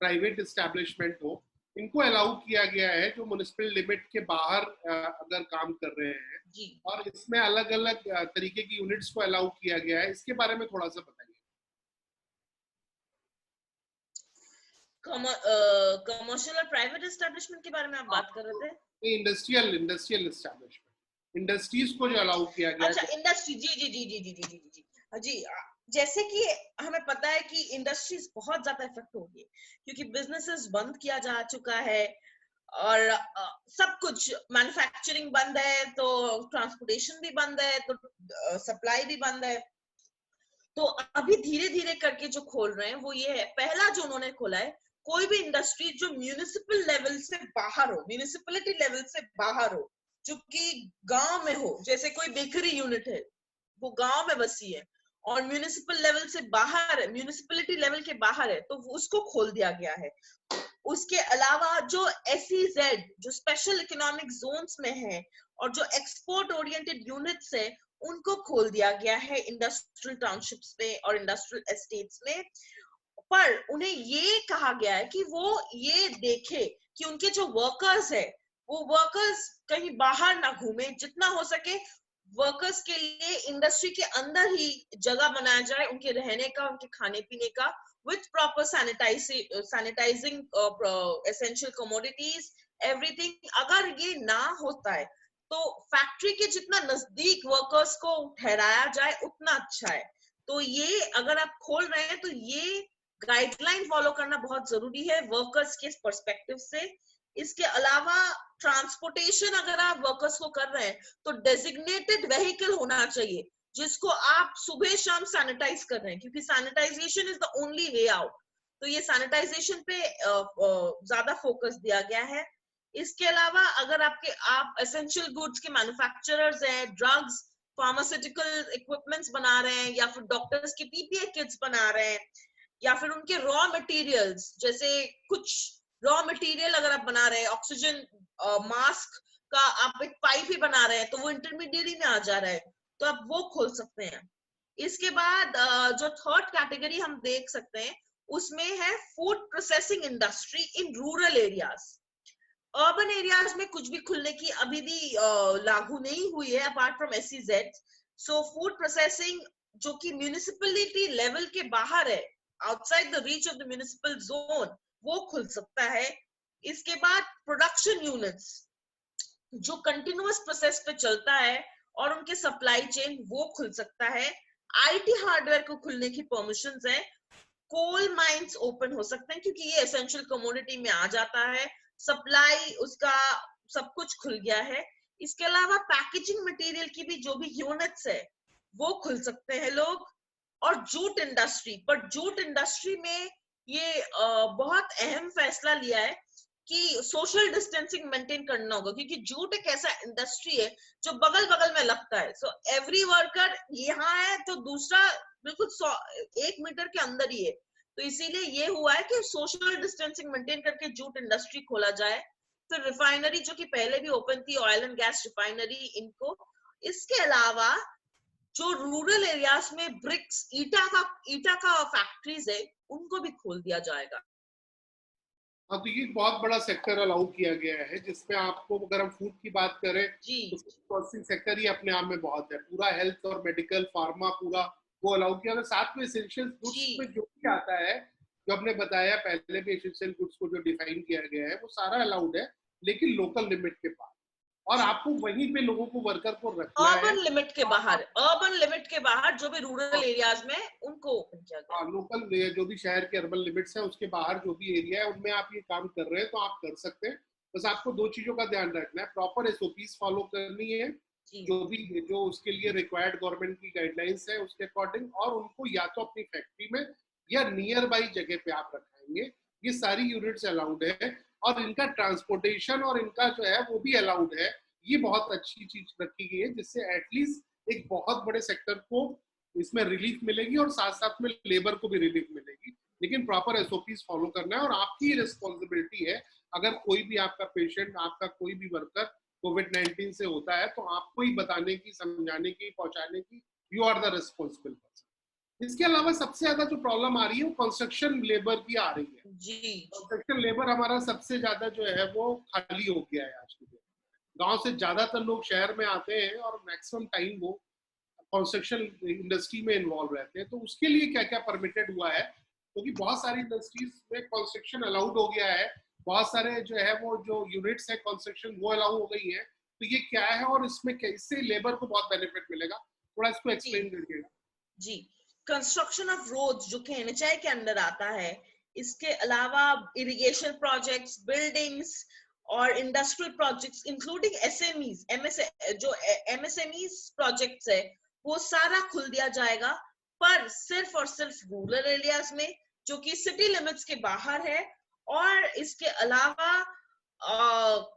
प्राइवेट इस्टेब्लिशमेंट हो, इनको अलाउ किया गया है जो म्युनिसिपल लिमिट के बाहर अगर काम कर रहे हैं, जी और इसमें अलग अलग तरीके की यूनिट्स को अलाउ किया गया है। इसके बारे में थोड़ा सा बताइए। कमर्शियल और प्राइवेट एस्टेब्लिशमेंट के बारे में आप हाँ, बात कर रहे थे? इंडस्ट्रियल इंडस्ट्रियल इस्टेब्लिशमेंट, इंडस्ट्रीज को जो अलाउ किया गया अच्छा, है। इंडस्ट्री, जी जी जी जी जी जी जी जी जी हाँ जी। जैसे कि हमें पता है कि इंडस्ट्रीज बहुत ज्यादा इफेक्ट होगी, क्योंकि बिजनेसेस बंद किया जा चुका है, और सब कुछ, मैन्युफैक्चरिंग बंद है तो ट्रांसपोर्टेशन भी बंद है, तो सप्लाई भी बंद है। तो अभी धीरे धीरे करके जो खोल रहे हैं वो ये है, पहला जो उन्होंने खोला है, कोई भी इंडस्ट्री जो म्यूनिसिपल लेवल से बाहर हो, म्यूनिसिपलिटी लेवल से बाहर हो, जो कि गांव में हो, जैसे कोई बेकरी यूनिट है वो गांव में बसी है और म्यूनिसिपल लेवल से बाहर है, म्यूनिसिपलिटी लेवल के बाहर है, तो उसको खोल दिया गया है। उसके अलावा जो SEZ, जो स्पेशल इकोनॉमिक जोन्स में है, और जो एक्सपोर्ट ओरिएंटेड यूनिट्स है, उनको खोल दिया गया है इंडस्ट्रियल टाउनशिप्स में और इंडस्ट्रियल एस्टेट्स में। पर उन्हें ये कहा गया है कि वो ये देखे कि उनके जो वर्कर्स है, वो वर्कर्स कहीं बाहर ना घूमे, जितना हो सके वर्कर्स के लिए इंडस्ट्री के अंदर ही जगह बनाया जाए, उनके रहने का, उनके खाने पीने का, with proper sanitizing essential commodities, everything। अगर ये ना होता है तो फैक्ट्री के जितना नजदीक वर्कर्स को ठहराया जाए उतना अच्छा है। तो ये अगर आप खोल रहे हैं तो ये गाइडलाइन फॉलो करना बहुत जरूरी है वर्कर्स के पर्सपेक्टिव से। इसके अलावा ट्रांसपोर्टेशन अगर आप वर्कर्स को कर रहे हैं तो डेजिग्नेटेड व्हीकल होना चाहिए, जिसको आप सुबह शाम सैनिटाइज कर रहे हैं, क्योंकि sanitization is the only way out. तो ये सैनिटाइजेशन पे ज्यादा फोकस दिया गया है। इसके अलावा अगर आप एसेंशियल गुड्स के मैन्युफैक्चरर्स हैं, ड्रग्स, फार्मास्यूटिकल इक्विपमेंट्स बना रहे हैं, या फिर डॉक्टर्स के PPE किट्स बना रहे हैं, या फिर उनके रॉ मटेरियल्स, जैसे कुछ रॉ मटेरियल अगर आप बना रहे हैं, ऑक्सीजन मास्क का आप एक पाइप ही बना रहे हैं, तो वो इंटरमीडिएट में आ जा रहा है, तो आप वो खोल सकते हैं। इसके बाद जो थर्ड कैटेगरी हम देख सकते हैं, उसमें है food processing industry in rural areas. Urban areas में कुछ भी खुलने की अभी भी लागू नहीं हुई है, apart from SEZ। So food processing जो कि म्यूनिसिपलिटी लेवल के बाहर है, outside the reach of the municipal zone, वो खुल सकता है। इसके बाद प्रोडक्शन यूनिट्स जो कंटिन्यूअस प्रोसेस पे चलता है और उनके सप्लाई चेन, वो खुल सकता है। IT हार्डवेयर को खुलने की परमिशंस है। कोल माइंस ओपन हो सकते हैं क्योंकि ये एसेंशियल कमोडिटी में आ जाता है, सप्लाई उसका सब कुछ खुल गया है। इसके अलावा पैकेजिंग मटेरियल की भी जो भी यूनिट्स है वो खुल सकते हैं लोग। और जूट इंडस्ट्री, पर जूट इंडस्ट्री में ये बहुत अहम फैसला लिया है कि सोशल डिस्टेंसिंग मेंटेन करना होगा, क्योंकि जूट एक ऐसा इंडस्ट्री है जो बगल बगल में लगता है। सो एवरी वर्कर यहाँ है तो दूसरा बिल्कुल 1 मीटर के अंदर ही है। तो इसीलिए ये हुआ है कि सोशल डिस्टेंसिंग मेंटेन करके जूट इंडस्ट्री खोला जाए। फिर रिफाइनरी जो कि पहले भी ओपन थी, ऑयल एंड गैस रिफाइनरी, इनको। इसके अलावा जो रूरल एरियाज में ब्रिक्स, ईटा का फैक्ट्रीज है, उनको भी खोल दिया जाएगा। हाँ, तो ये बहुत बड़ा सेक्टर अलाउ किया गया है जिसमें आपको, अगर हम फूड की बात करें जी तो प्रोसेसिंग सेक्टर ही अपने आप में बहुत है। पूरा हेल्थ और मेडिकल फार्मा पूरा वो अलाउ किया है। साथ में एसेंशियल गुड्स में जी जो भी आता है, जो आपने बताया पहले भी, एसेंशियल गुड्स को जो डिफाइन किया गया है वो सारा अलाउड है, लेकिन लोकल लिमिट के पास। और जी आपको वहीं पे लोगों को, वर्कर को रखना है। अर्बन लिमिट के बाहर, अर्बन लिमिट के बाहर जो भी रूरल एरियाज में, उनको ओपन किया गया। हाँ, लोकल जो भी शहर के अर्बन लिमिट्स है उसके बाहर जो भी एरिया है उनमें आप ये काम कर रहे हैं तो आप कर सकते हैं। बस आपको दो चीजों का ध्यान रखना है, प्रॉपर SOPs फॉलो करनी है, जी जो उसके लिए रिक्वायर्ड गवर्नमेंट की गाइडलाइंस है उसके अकॉर्डिंग, और उनको या तो अपनी फैक्ट्री में या नियर बाई जगह पे आप रखाएंगे। ये सारी यूनिट्स अलाउड है, और इनका ट्रांसपोर्टेशन और इनका जो है वो भी अलाउड है। ये बहुत अच्छी चीज रखी गई है, जिससे एटलीस्ट एक बहुत बड़े सेक्टर को इसमें रिलीफ मिलेगी और साथ साथ में लेबर को भी रिलीफ मिलेगी। लेकिन प्रॉपर एसओपीज फॉलो करना है और आपकी रिस्पॉन्सिबिलिटी है। अगर कोई भी आपका पेशेंट, आपका कोई भी वर्कर कोविड-19 से होता है तो आपको ही बताने की, समझाने की, पहुंचाने की, you are the responsible person. इसके अलावा सबसे ज्यादा जो प्रॉब्लम आ रही है वो कंस्ट्रक्शन लेबर की आ रही है जी। कंस्ट्रक्शन लेबर हमारा सबसे ज्यादा जो है वो खाली हो गया है आज के दिन। गांव से ज्यादातर लोग शहर में आते हैं और मैक्सिमम टाइम वो कंस्ट्रक्शन इंडस्ट्री में इन्वॉल्व रहते हैं। तो उसके लिए क्या क्या परमिटेड हुआ है, क्योंकि बहुत सारी इंडस्ट्रीज में कंस्ट्रक्शन अलाउड हो गया है, बहुत सारे जो है वो जो यूनिट्स है कंस्ट्रक्शन वो अलाउ हो गई है। तो ये क्या है और इसमें इससे लेबर को बहुत बेनिफिट मिलेगा, थोड़ा इसको एक्सप्लेन करिएगा। जी, कंस्ट्रक्शन ऑफ रोड्स जो कि एनएचआई के अंदर आता है, इसके अलावा इरिगेशन प्रोजेक्ट्स, बिल्डिंग्स और इंडस्ट्रियल प्रोजेक्ट्स इंक्लूडिंग एसएमईज, जो एमएसएमईज प्रोजेक्ट्स है वो सारा खुल दिया जाएगा, पर सिर्फ और सिर्फ रूरल एरियाज में जो कि सिटी लिमिट्स के बाहर है। और इसके अलावा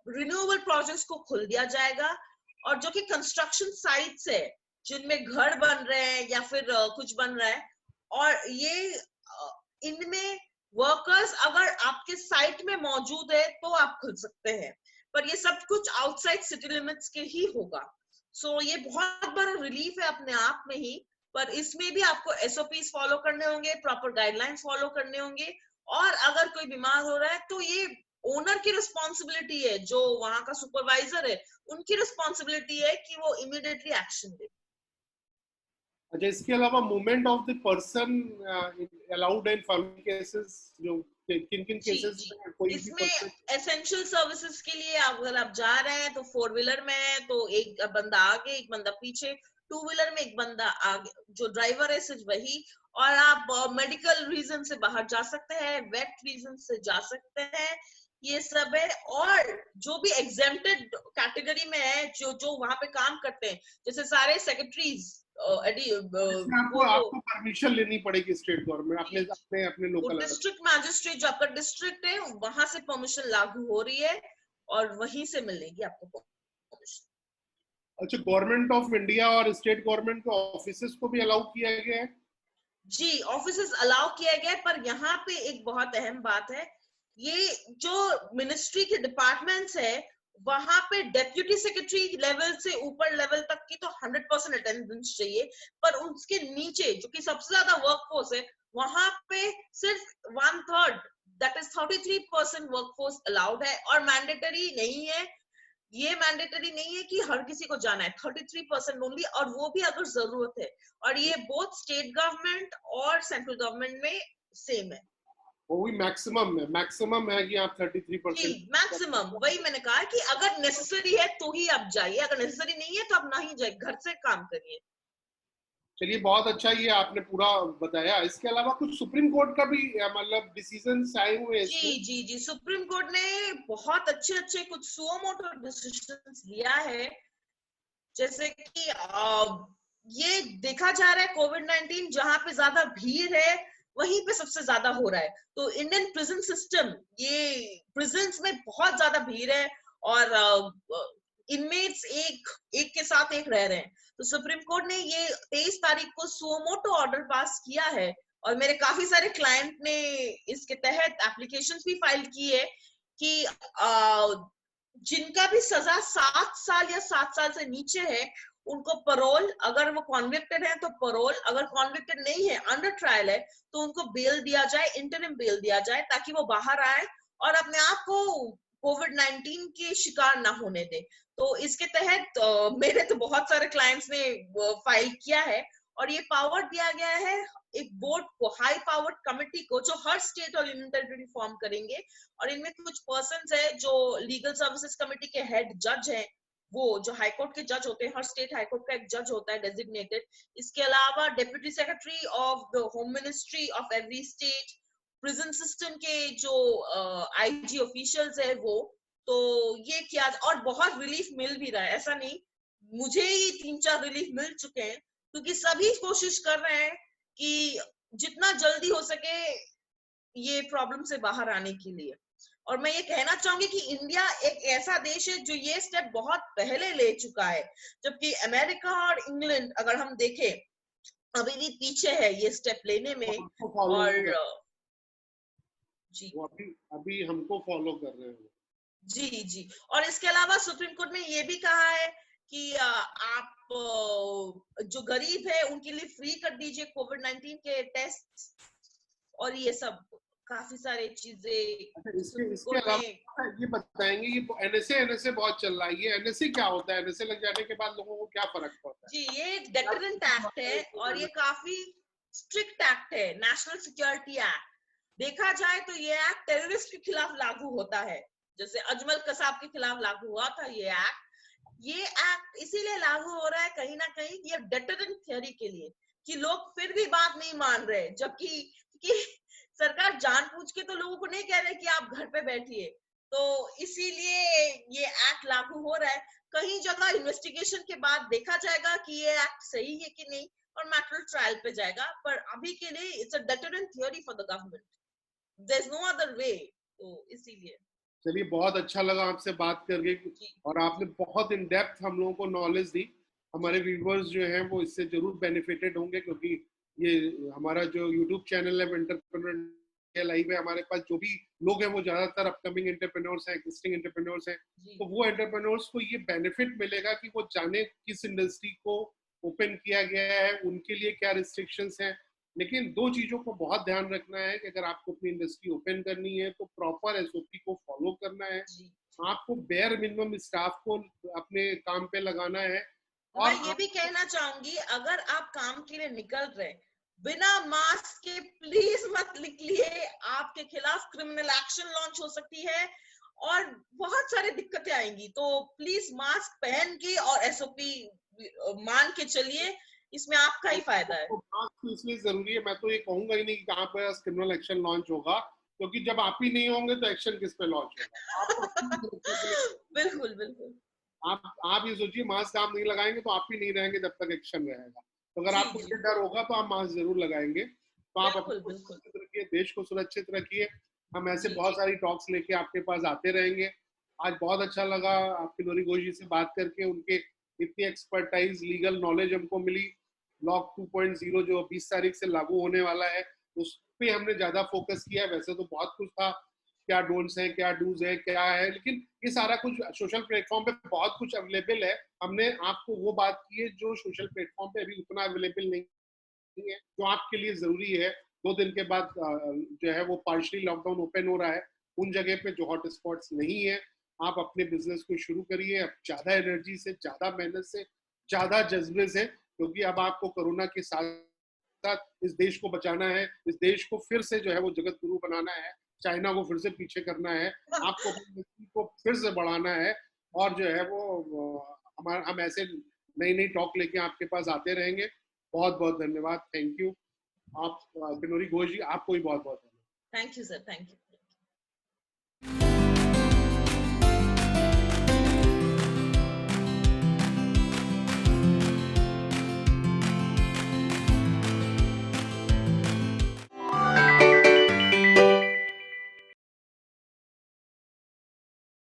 रिन्यूएबल प्रोजेक्ट्स को खुल दिया जाएगा, और जो कि कंस्ट्रक्शन साइट्स है जिनमें घर बन रहे हैं या फिर कुछ बन रहा है, और ये इनमें वर्कर्स अगर आपके साइट में मौजूद है तो आप खुल सकते हैं, पर ये सब कुछ आउटसाइड सिटी लिमिट्स के ही होगा। सो ये बहुत बड़ा रिलीफ है अपने आप में ही, पर इसमें भी आपको एसओपीज फॉलो करने होंगे, प्रॉपर गाइडलाइंस फॉलो करने होंगे, और अगर कोई बीमार हो रहा है तो ये ओनर की रिस्पॉन्सिबिलिटी है, जो वहां का सुपरवाइजर है उनकी रिस्पॉन्सिबिलिटी है कि वो इमीडिएटली एक्शन ले। अच्छा, इसके अलावा movement of the person allowed in family cases, जो किन किन केसेस में कोई भी पर्सन। इसमें एसेंशियल सर्विसेज के लिए अगर आप जा रहे हैं तो 4 व्हीलर में है तो एक बंदा आगे एक बंदा पीछे, 2 व्हीलर में एक बंदा आगे, जो ड्राइवर है सिर्फ वही, और आप मेडिकल रीजन से बाहर जा सकते हैं, वेट रीजन से जा सकते हैं, ये सब है। और जो भी एग्जेम्प्टेड कैटेगरी में है, जो जो वहां पे काम करते हैं, जैसे सारे सेक्रेटरीज, आपको परमिशन लेनी पड़ेगी स्टेट गवर्नमेंट, अपने अपने अपने लोकल डिस्ट्रिक्ट मैजिस्ट्रेट जो आपका डिस्ट्रिक्ट है वहां से परमिशन लागू हो रही है और वहीं से मिलेगी आपको परमिशन। अच्छा, गवर्नमेंट ऑफ इंडिया और स्टेट गवर्नमेंट के ऑफिसेस को भी अलाउ किया गया है? जी, ऑफिसेस अलाउ किया गया है, पर यहाँ पे एक बहुत अहम बात है, ये जो मिनिस्ट्री के डिपार्टमेंट्स है वहां पे डेप्यूटी सेक्रेटरी लेवल से ऊपर लेवल तक की तो 100% अटेंडेंस चाहिए, पर उसके नीचे जो कि सबसे ज्यादा वर्कफोर्स है वहां पे सिर्फ 1/3, दैट इज 33% वर्कफोर्स अलाउड है, और मैंडेटरी नहीं है। ये मैंडेटरी नहीं है कि हर किसी को जाना है, 33% ओनली, और वो भी अगर जरूरत है, और ये बोथ स्टेट गवर्नमेंट और सेंट्रल गवर्नमेंट में सेम है। वो भी मैक्सिमम है कि आप 33%। मैक्सिमम, वही मैंने कहा कि अगर नेसेसरी है तो ही आप जाइए, अगर नेसेसरी नहीं है तो आप नहीं जाइए, घर से काम करिए। चलिए, बहुत अच्छा ये आपने पूरा बताया। इसके अलावा कुछ सुप्रीम कोर्ट का भी मतलब डिसीजंस आए हुए हैं जी जी जी, सुप्रीम कोर्ट ने बहुत अच्छे अच्छे कुछ सुओ मोटो डिसीजंस लिया है, जैसे कि ये देखा जा रहा है कोविड-19 जहां पे ज्यादा भीड़ है वहीं पे सबसे ज्यादा हो रहा है। तो इंडियन प्रिजन सिस्टम, ये प्रिजन्स में बहुत ज्यादा भीड़ है और इनमेट्स एक के साथ एक रह रहे हैं। तो सुप्रीम कोर्ट ने ये 23 तारीख को सुओ मोटो ऑर्डर पास किया है, और मेरे काफी सारे क्लाइंट ने इसके तहत एप्लीकेशंस भी फाइल की है कि जिनका भी सजा 7 साल या 7 साल से नीचे है उनको परोल, अगर वो कॉन्विक्टेड है तो परोल, अगर कॉन्विक्टेड नहीं है, अंडर ट्रायल है, तो उनको बेल दिया जाए, इंटरिम बेल दिया जाए, ताकि वो बाहर आए और अपने आप को कोविड-19 के शिकार ना होने दे। तो इसके तहत मेरे तो बहुत सारे क्लाइंट्स ने फाइल किया है, और ये पावर दिया गया है एक बोर्ड को, हाई पावर्ड कमिटी को, जो हर स्टेट और यूनियन टेरिटरी फॉर्म करेंगे, और इनमें कुछ पर्संस है जो लीगल सर्विसेज कमिटी के हेड जज हैं, वो जो हाईकोर्ट के जज होते हैं, हर स्टेट हाईकोर्ट का एक जज होता है डेजिग्नेटेड। इसके अलावा deputy secretary of the home ministry of every state, prison system के जो आईजी ऑफिशियल्स है वो, तो ये किया, और बहुत रिलीफ मिल भी रहा है, ऐसा नहीं, मुझे ही 3-4 रिलीफ मिल चुके हैं, क्योंकि सभी कोशिश कर रहे हैं कि जितना जल्दी हो सके ये प्रॉब्लम से बाहर आने के लिए। और मैं ये कहना चाहूंगी कि इंडिया एक ऐसा देश है जो ये स्टेप बहुत पहले ले चुका है, जबकि अमेरिका और इंग्लैंड अगर हम देखें अभी भी पीछे है ये स्टेप लेने में। हमको फॉलो और कर, जी वो अभी अभी हमको फॉलो कर रहे हैं। जी जी। और इसके अलावा सुप्रीम कोर्ट ने ये भी कहा है कि आप जो गरीब है उनके लिए फ्री कर दीजिए कोविड-19 के टेस्ट और ये सब काफी सारे चीजें अच्छा, इसके सुप्रीम इसके कोर्ट ने। अलावा ये बताएंगे, ये एनएसए बहुत चल रहा है, ये एनएसए क्या होता है? एनएसए लग जाने के बाद लोगों को क्या फर्क पड़ता जी ये एक डेटरेंट एक्ट है और है? ये काफी स्ट्रिक्ट एक्ट है, नेशनल सिक्योरिटी एक्ट। देखा जाए तो ये एक्ट टेररिस्ट के खिलाफ लागू होता है, जैसे अजमल कसाब के खिलाफ लागू हुआ था ये एक्ट। ये एक्ट इसीलिए लागू हो रहा है कहीं ना कहीं ये डेटरेंट थियरी के लिए, कि लोग फिर भी बात नहीं मान रहे, जबकि कि सरकार जानबूझ के तो लोगों को नहीं कह रहे कि आप घर पे बैठिए। तो इसीलिए ये एक्ट लागू हो रहा है। कहीं जगह इन्वेस्टिगेशन के बाद देखा जाएगा कि ये एक्ट सही है कि नहीं और मैटर ट्रायल पे जाएगा, पर अभी के लिए it's a deterrent theory for the government, there is no other way. तो इसीलिए चलिए, बहुत अच्छा लगा आपसे बात करके, जी और आपने बहुत इन डेप्थ हम लोगों को नॉलेज दी। जी हमारे व्यूवर्स जो हैं वो इससे जरूर बेनिफिटेड होंगे, क्योंकि ये हमारा जो यूट्यूब चैनल है एंटरप्रेन्योर लाइव है, हमारे पास जो भी लोग हैं वो ज्यादातर अपकमिंग एंटरप्रेन्योर्स हैं, एक्जिस्टिंग एंटरप्रेन्योर्स हैं। जी तो वो एंटरप्रेन्योर्स को ये बेनिफिट मिलेगा कि वो जाने किस इंडस्ट्री को ओपन किया गया है, उनके लिए क्या रिस्ट्रिक्शंस हैं। लेकिन दो चीजों को बहुत ध्यान रखना है कि अगर आपको अपनी इंडस्ट्री ओपन करनी है तो प्रॉपर एसओपी को फॉलो करना है, जी। आपको बेयर मिनिमम स्टाफ को अपने काम पे लगाना है। और मैं ये भी कहना चाहूंगी, अगर आप काम के लिए निकल रहे बिना मास्क के प्लीज मत निकलिए, आपके खिलाफ क्रिमिनल एक्शन लॉन्च हो सकती है और बहुत सारी दिक्कतें आएंगी। तो प्लीज मास्क पहन के और एसओपी मान के चलिए, इसमें आपका ही फायदा है। तो मास्क इसलिए जरूरी है, मैं तो ये कहूंगा ही नहीं कि कहाँ पे क्रिमिनल एक्शन लॉन्च होगा, क्योंकि जब आप ही नहीं होंगे तो एक्शन किस पे लॉन्च होगा? आपको अपनी सुरक्षा के लिए, बिल्कुल बिल्कुल। आप ये सोचिए, मास्क आप नहीं लगाएंगे तो आप ही नहीं रहेंगे जब तक एक्शन रहेगा। तो अगर जी आपको जी ये डर होगा तो आप मास्क जरूर लगाएंगे। तो आप अपने बिल्कुल को बिल्कुल। सुरक्षित रखिए, देश को सुरक्षित रखिए। हम ऐसे जी बहुत जी सारी टॉक्स लेके आपके पास आते रहेंगे। आज बहुत अच्छा लगा आपके नोरी घोष जी से बात करके, उनके इतनी एक्सपर्टाइज लीगल नॉलेज हमको मिली। लॉ 2.0 जो 20 तारीख से लागू होने वाला है, उस पे हमने ज्यादा फोकस किया। वैसे तो बहुत कुछ था, क्या डोंट्स हैं, क्या डूज है, क्या है, लेकिन ये सारा कुछ सोशल प्लेटफॉर्म पे बहुत कुछ अवेलेबल है। हमने आपको वो बात की है जो सोशल प्लेटफॉर्म पे अभी उतना अवेलेबल नहीं है, जो आपके लिए जरूरी है। 2 दिन के बाद जो है वो पार्शली लॉकडाउन ओपन हो रहा है। उन जगह पे जो हॉट स्पॉट्स नहीं है, आप अपने बिजनेस को शुरू करिए, अब ज्यादा एनर्जी से, ज्यादा मेहनत से, ज्यादा जज्बे से, क्योंकि अब आपको कोरोना के साथ साथ इस देश को बचाना है। इस देश को फिर से जो है वो जगत गुरु बनाना है, चाइना को फिर से पीछे करना है, आपको अपनी इंडस्ट्री को फिर से बढ़ाना है। और जो है वो हम ऐसे नई नई टॉक लेके आपके पास आते रहेंगे। बहुत बहुत धन्यवाद, थैंक यू। आप किन्नौरी घोष जी, आपको भी बहुत बहुत धन्यवाद। Thank you sir, thank you.